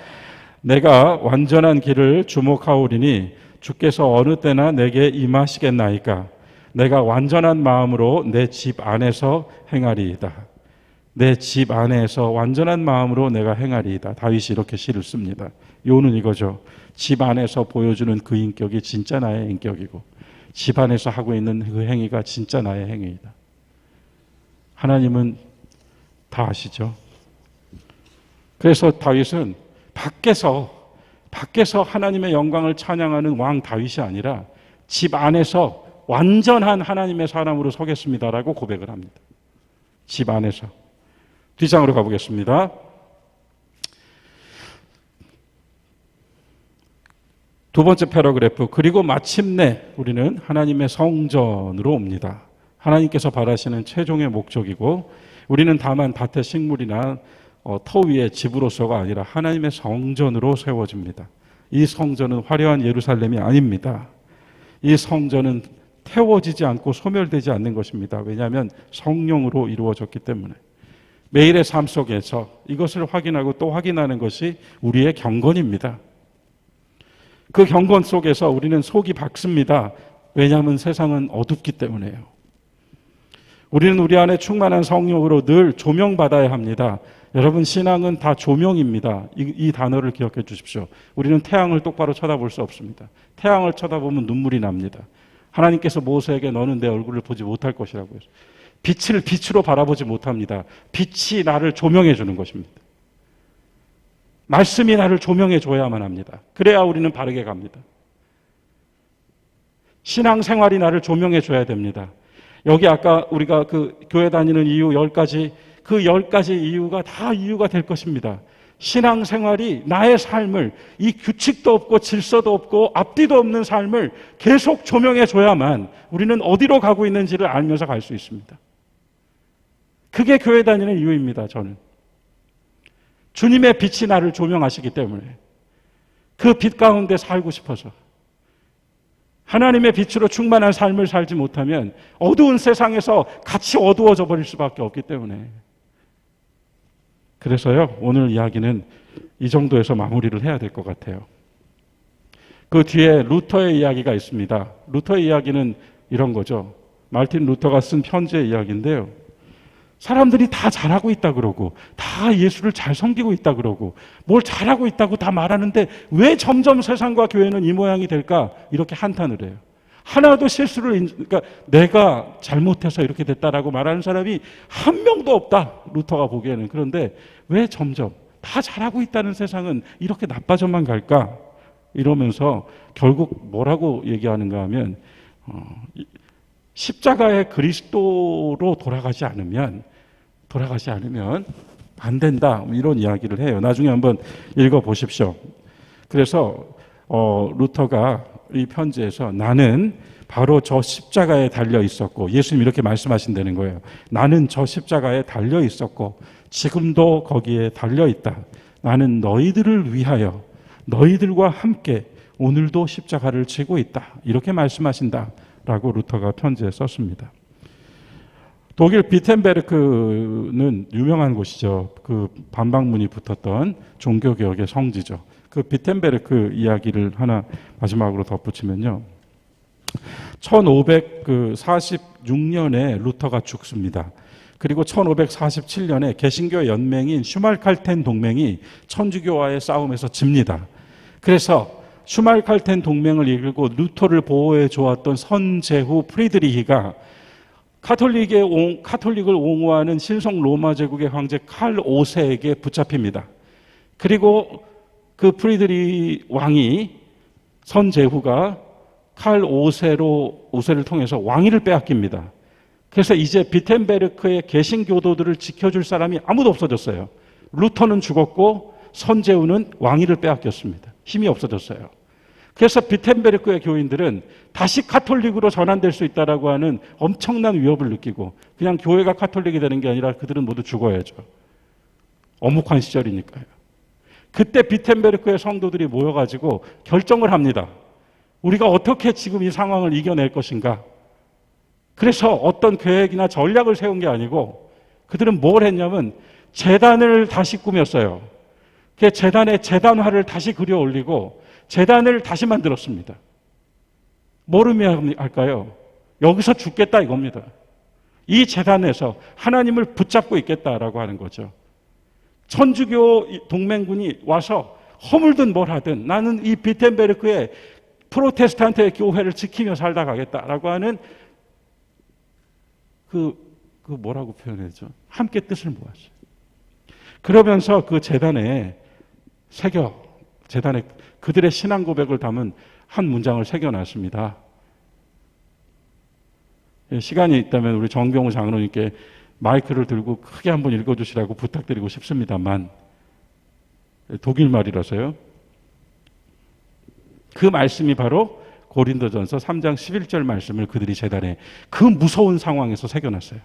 내가 완전한 길을 주목하오리니 주께서 어느 때나 내게 임하시겠나이까. 내가 완전한 마음으로 내 집 안에서 행하리이다. 내 집 안에서 완전한 마음으로 내가 행하리이다. 다윗이 이렇게 시를 씁니다. 요는 이거죠. 집 안에서 보여주는 그 인격이 진짜 나의 인격이고 집 안에서 하고 있는 그 행위가 진짜 나의 행위이다. 하나님은 다 아시죠. 그래서 다윗은 밖에서 하나님의 영광을 찬양하는 왕 다윗이 아니라 집 안에서 완전한 하나님의 사람으로 서겠습니다라고 고백을 합니다. 집 안에서. 뒷장으로 가보겠습니다. 두 번째 패러그래프. 그리고 마침내 우리는 하나님의 성전으로 옵니다. 하나님께서 바라시는 최종의 목적이고 우리는 다만 밭의 식물이나 터 위의 집으로서가 아니라 하나님의 성전으로 세워집니다. 이 성전은 화려한 예루살렘이 아닙니다. 이 성전은 태워지지 않고 소멸되지 않는 것입니다. 왜냐하면 성령으로 이루어졌기 때문에. 매일의 삶 속에서 이것을 확인하고 또 확인하는 것이 우리의 경건입니다. 그 경건 속에서 우리는 속이 밝습니다. 왜냐하면 세상은 어둡기 때문에요. 우리는 우리 안에 충만한 성령으로 늘 조명받아야 합니다. 여러분 신앙은 다 조명입니다. 이 단어를 기억해 주십시오. 우리는 태양을 똑바로 쳐다볼 수 없습니다. 태양을 쳐다보면 눈물이 납니다. 하나님께서 모세에게 너는 내 얼굴을 보지 못할 것이라고 했어요. 빛을 빛으로 바라보지 못합니다. 빛이 나를 조명해 주는 것입니다. 말씀이 나를 조명해 줘야만 합니다. 그래야 우리는 바르게 갑니다. 신앙생활이 나를 조명해 줘야 됩니다. 여기 아까 우리가 교회 다니는 이유 10가지, 그 10가지 이유가 다 이유가 될 것입니다. 신앙생활이 나의 삶을 이 규칙도 없고 질서도 없고 앞뒤도 없는 삶을 계속 조명해 줘야만 우리는 어디로 가고 있는지를 알면서 갈 수 있습니다. 그게 교회 다니는 이유입니다. 저는 주님의 빛이 나를 조명하시기 때문에 그 빛 가운데 살고 싶어서 하나님의 빛으로 충만한 삶을 살지 못하면 어두운 세상에서 같이 어두워져 버릴 수밖에 없기 때문에 그래서요 오늘 이야기는 이 정도에서 마무리를 해야 될 것 같아요. 그 뒤에 루터의 이야기가 있습니다. 루터의 이야기는 이런 거죠. 마르틴 루터가 쓴 편지의 이야기인데요. 사람들이 다 잘하고 있다 그러고 다 예수를 잘 섬기고 있다 그러고 뭘 잘하고 있다고 다 말하는데 왜 점점 세상과 교회는 이 모양이 될까? 이렇게 한탄을 해요. 하나도 그러니까 내가 잘못해서 이렇게 됐다라고 말하는 사람이 한 명도 없다. 루터가 보기에는. 그런데 왜 점점 다 잘하고 있다는 세상은 이렇게 나빠져만 갈까? 이러면서 결국 뭐라고 얘기하는가 하면 십자가의 그리스도로 돌아가지 않으면 안 된다. 이런 이야기를 해요. 나중에 한번 읽어보십시오. 그래서 루터가 이 편지에서 나는 바로 저 십자가에 달려 있었고 예수님 이렇게 말씀하신다는 거예요. 나는 저 십자가에 달려 있었고 지금도 거기에 달려 있다. 나는 너희들을 위하여 너희들과 함께 오늘도 십자가를 지고 있다. 이렇게 말씀하신다라고 루터가 편지에 썼습니다. 독일 비텐베르크는 유명한 곳이죠. 그 반박문이 붙었던 종교개혁의 성지죠. 그 비텐베르크 이야기를 하나 마지막으로 덧붙이면요. 1546년에 루터가 죽습니다. 그리고 1547년에 개신교 연맹인 슈말칼텐 동맹이 천주교와의 싸움에서 집니다. 그래서 슈말칼텐 동맹을 이끌고 루터를 보호해 주었던 선제후 프리드리히가 카톨릭을 옹호하는 신성 로마 제국의 황제 칼 5세에게 붙잡힙니다. 그리고 그 프리드리히 왕이 선제후가 칼 5세를 통해서 왕위를 빼앗깁니다. 그래서 이제 비텐베르크의 개신교도들을 지켜줄 사람이 아무도 없어졌어요. 루터는 죽었고 선제후는 왕위를 빼앗겼습니다. 힘이 없어졌어요. 그래서 비텐베르크의 교인들은 다시 카톨릭으로 전환될 수 있다라고 하는 엄청난 위협을 느끼고 그냥 교회가 카톨릭이 되는 게 아니라 그들은 모두 죽어야죠. 엄혹한 시절이니까요. 그때 비텐베르크의 성도들이 모여가지고 결정을 합니다. 우리가 어떻게 지금 이 상황을 이겨낼 것인가? 그래서 어떤 계획이나 전략을 세운 게 아니고 그들은 뭘 했냐면 제단을 다시 꾸몄어요. 그 제단에 제단화를 다시 그려 올리고 제단을 다시 만들었습니다. 뭘 의미할까요? 여기서 죽겠다 이겁니다. 이 제단에서 하나님을 붙잡고 있겠다라고 하는 거죠. 천주교 동맹군이 와서 허물든 뭘 하든 나는 이 비텐베르크의 프로테스탄트의 교회를 지키며 살다 가겠다라고 하는 그 뭐라고 표현해야죠? 함께 뜻을 모았어요. 그러면서 그 제단에 그들의 신앙 고백을 담은 한 문장을 새겨놨습니다. 시간이 있다면 우리 정병우 장로님께 마이크를 들고 크게 한번 읽어주시라고 부탁드리고 싶습니다만 독일 말이라서요. 그 말씀이 바로 고린도전서 3장 11절 말씀을 그들이 제단에 그 무서운 상황에서 새겨놨어요.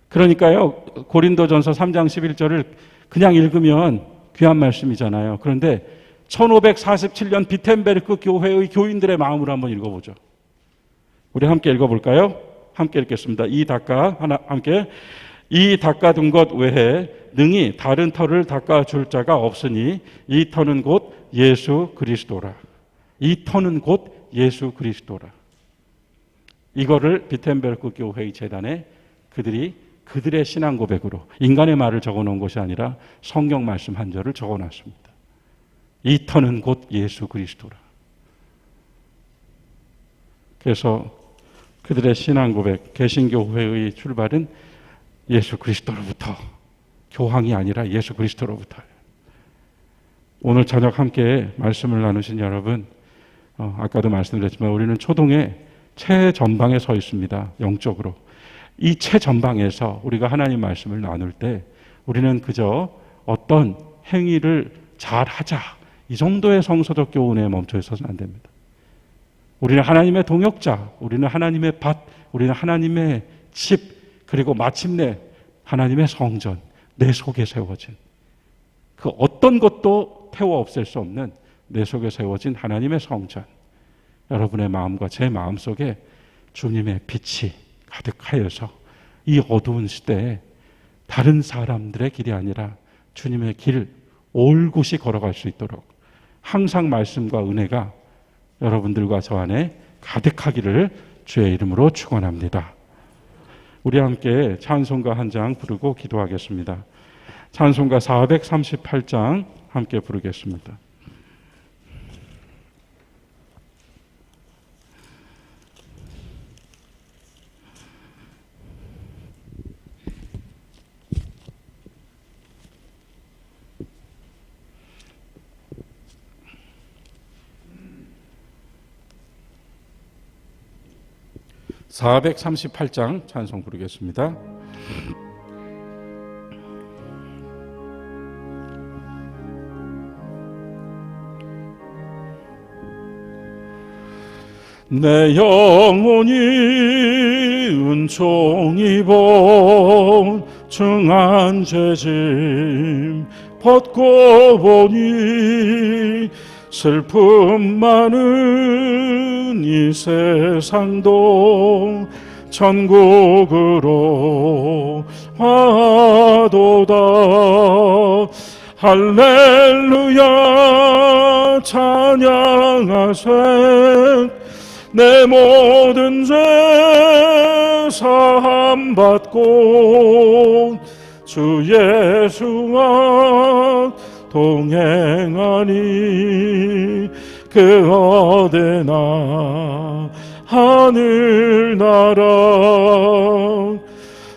그러니까요. 고린도전서 3장 11절을 그냥 읽으면 귀한 말씀이잖아요. 그런데 1547년 비텐베르크 교회의 교인들의 마음으로 한번 읽어보죠. 우리 함께 읽어볼까요? 함께 읽겠습니다. 이 닦아둔 것 외에 능히 다른 터를 닦아줄 자가 없으니 이 터는 곧 예수 그리스도라. 이 터는 곧 예수 그리스도라. 이거를 비텐베르크 교회의 제단에 그들의 신앙 고백으로 인간의 말을 적어놓은 것이 아니라 성경 말씀 한 절을 적어놨습니다. 이 터는 곧 예수 그리스도라. 그래서 그들의 신앙 고백, 개신교회의 출발은 예수 그리스도로부터, 교황이 아니라 예수 그리스도로부터예요. 오늘 저녁 함께 말씀을 나누신 여러분, 아까도 말씀드렸지만 우리는 초동의 최전방에 서 있습니다. 영적으로. 이 최전방에서 우리가 하나님 말씀을 나눌 때 우리는 그저 어떤 행위를 잘하자 이 정도의 성서적 교훈에 멈춰 있어서는 안 됩니다. 우리는 하나님의 동역자, 우리는 하나님의 밭, 우리는 하나님의 집, 그리고 마침내 하나님의 성전, 내 속에 세워진 그 어떤 것도 태워 없앨 수 없는 내 속에 세워진 하나님의 성전, 여러분의 마음과 제 마음 속에 주님의 빛이 가득하여서 이 어두운 시대에 다른 사람들의 길이 아니라 주님의 길 올곧이 걸어갈 수 있도록 항상 말씀과 은혜가 여러분들과 저 안에 가득하기를 주의 이름으로 축원합니다. 우리 함께 찬송가 한 장 부르고 기도하겠습니다. 찬송가 438장 함께 부르겠습니다. (438장) 찬송 부르겠습니다. 내 영혼이 은총 입어 중한 죄짐 벗고 보니 슬픔 많은 이 세상도 천국으로 화도다. 할렐루야 찬양하세. 내 모든 죄 사함 받고 주 예수와 동행하니 그 어디나 하늘나라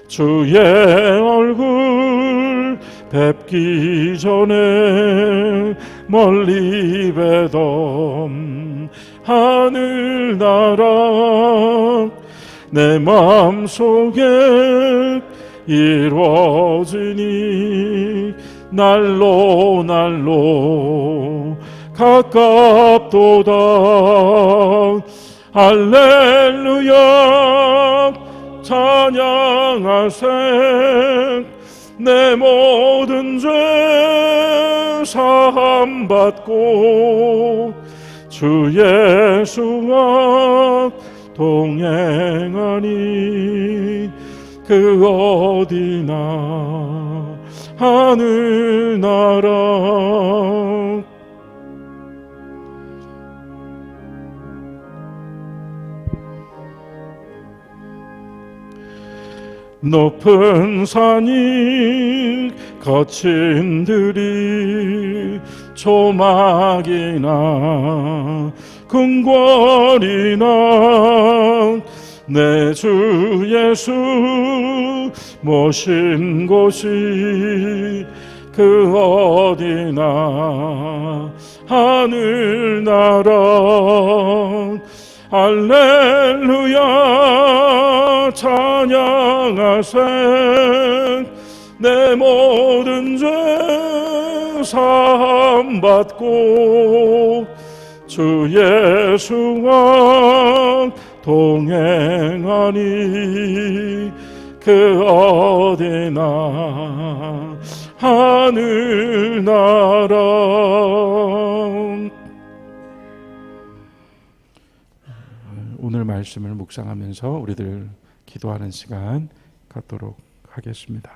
주의 얼굴 뵙기 전에 멀리 뵈던 하늘나라 내 마음속에 이루어지니 날로 날로 가깝도다. 할렐루야 찬양하세 내 모든 죄 사함 받고 주 예수와 동행하니 그 어디나 하늘나라. 높은 산이 거친 들이 조막이나 궁궐이나 내 주 예수 모신 곳이 그 어디나 하늘나라. 할렐루야 찬양하세 내 모든 죄 사함 받고 주 예수와 동행하니 그 어디나 하늘나라. 오늘 말씀을 묵상하면서 우리들 기도하는 시간 갖도록 하겠습니다.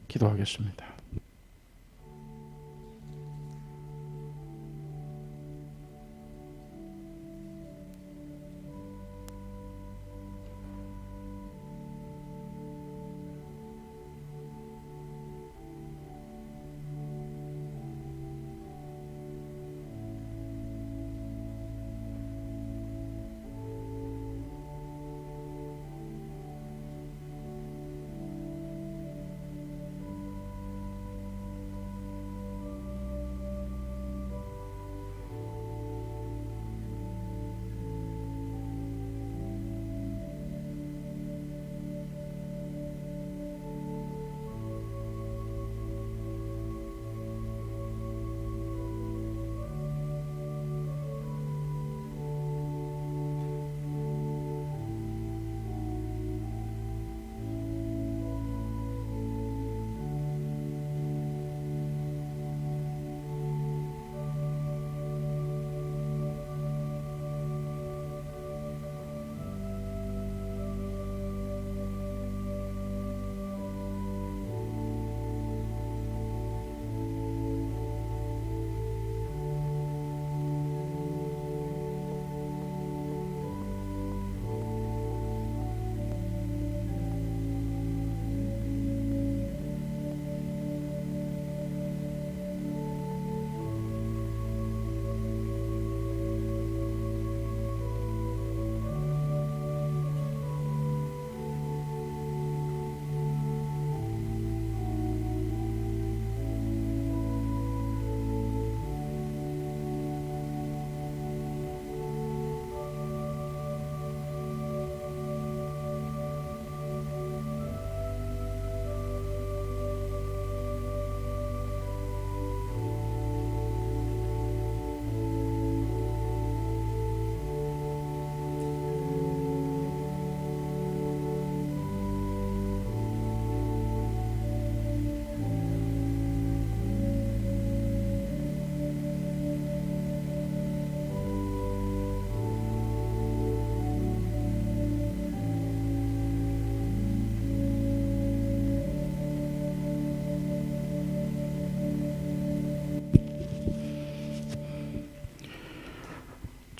기도하겠습니다.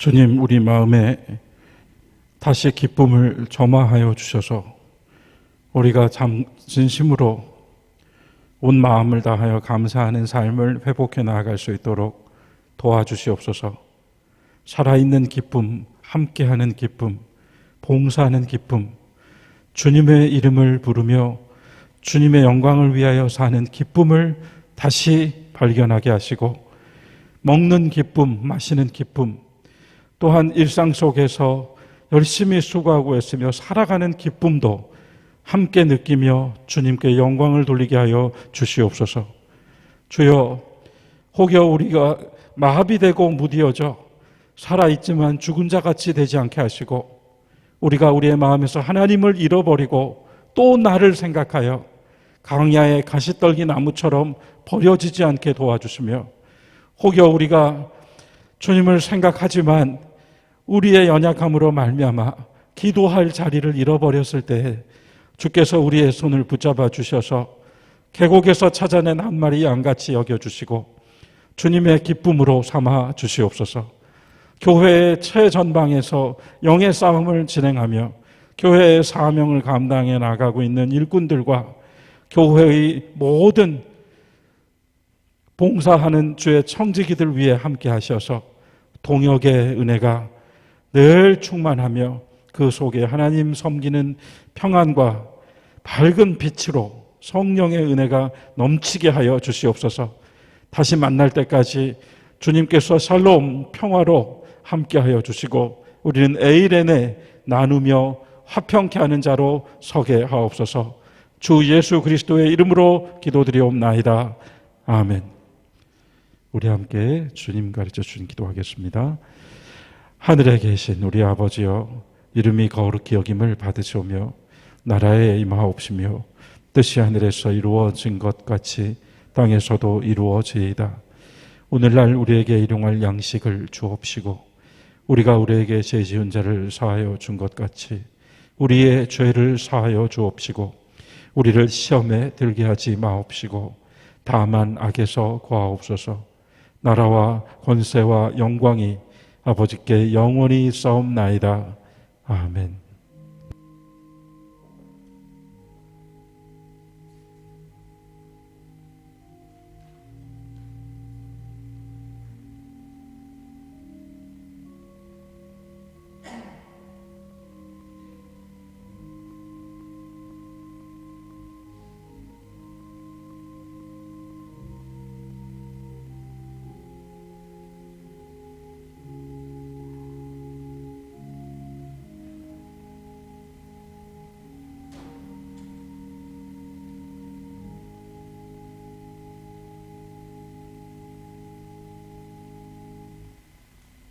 주님, 우리 마음에 다시 기쁨을 점화하여 주셔서 우리가 진심으로 온 마음을 다하여 감사하는 삶을 회복해 나아갈 수 있도록 도와주시옵소서. 살아있는 기쁨, 함께하는 기쁨, 봉사하는 기쁨, 주님의 이름을 부르며 주님의 영광을 위하여 사는 기쁨을 다시 발견하게 하시고, 먹는 기쁨, 마시는 기쁨, 또한 일상 속에서 열심히 수고하고 애쓰며 살아가는 기쁨도 함께 느끼며 주님께 영광을 돌리게 하여 주시옵소서. 주여, 혹여 우리가 마비되고 무디어져 살아있지만 죽은 자같이 되지 않게 하시고, 우리가 우리의 마음에서 하나님을 잃어버리고 또 나를 생각하여 강야의 가시떨기 나무처럼 버려지지 않게 도와주시며, 혹여 우리가 주님을 생각하지만 우리의 연약함으로 말미암아 기도할 자리를 잃어버렸을 때 주께서 우리의 손을 붙잡아 주셔서 계곡에서 찾아낸 한 마리 양같이 여겨주시고 주님의 기쁨으로 삼아 주시옵소서. 교회의 최전방에서 영의 싸움을 진행하며 교회의 사명을 감당해 나가고 있는 일꾼들과 교회의 모든 봉사하는 주의 청지기들 위해 함께 하셔서 동역의 은혜가 늘 충만하며 그 속에 하나님 섬기는 평안과 밝은 빛으로 성령의 은혜가 넘치게 하여 주시옵소서. 다시 만날 때까지 주님께서 샬롬 평화로 함께 하여 주시고 우리는 에이레네 나누며 화평케 하는 자로 서게 하옵소서. 주 예수 그리스도의 이름으로 기도드리옵나이다. 아멘. 우리 함께 주님 가르쳐 주신 기도하겠습니다. 하늘에 계신 우리 아버지여, 이름이 거룩히 여김을 받으시오며 나라에 임하옵시며 뜻이 하늘에서 이루어진 것 같이 땅에서도 이루어지이다. 오늘날 우리에게 일용할 양식을 주옵시고 우리가 우리에게 죄 지은 자를 사하여 준 것 같이 우리의 죄를 사하여 주옵시고 우리를 시험에 들게 하지 마옵시고 다만 악에서 구하옵소서. 나라와 권세와 영광이 아버지께 영원히 싸움나이다. 아멘.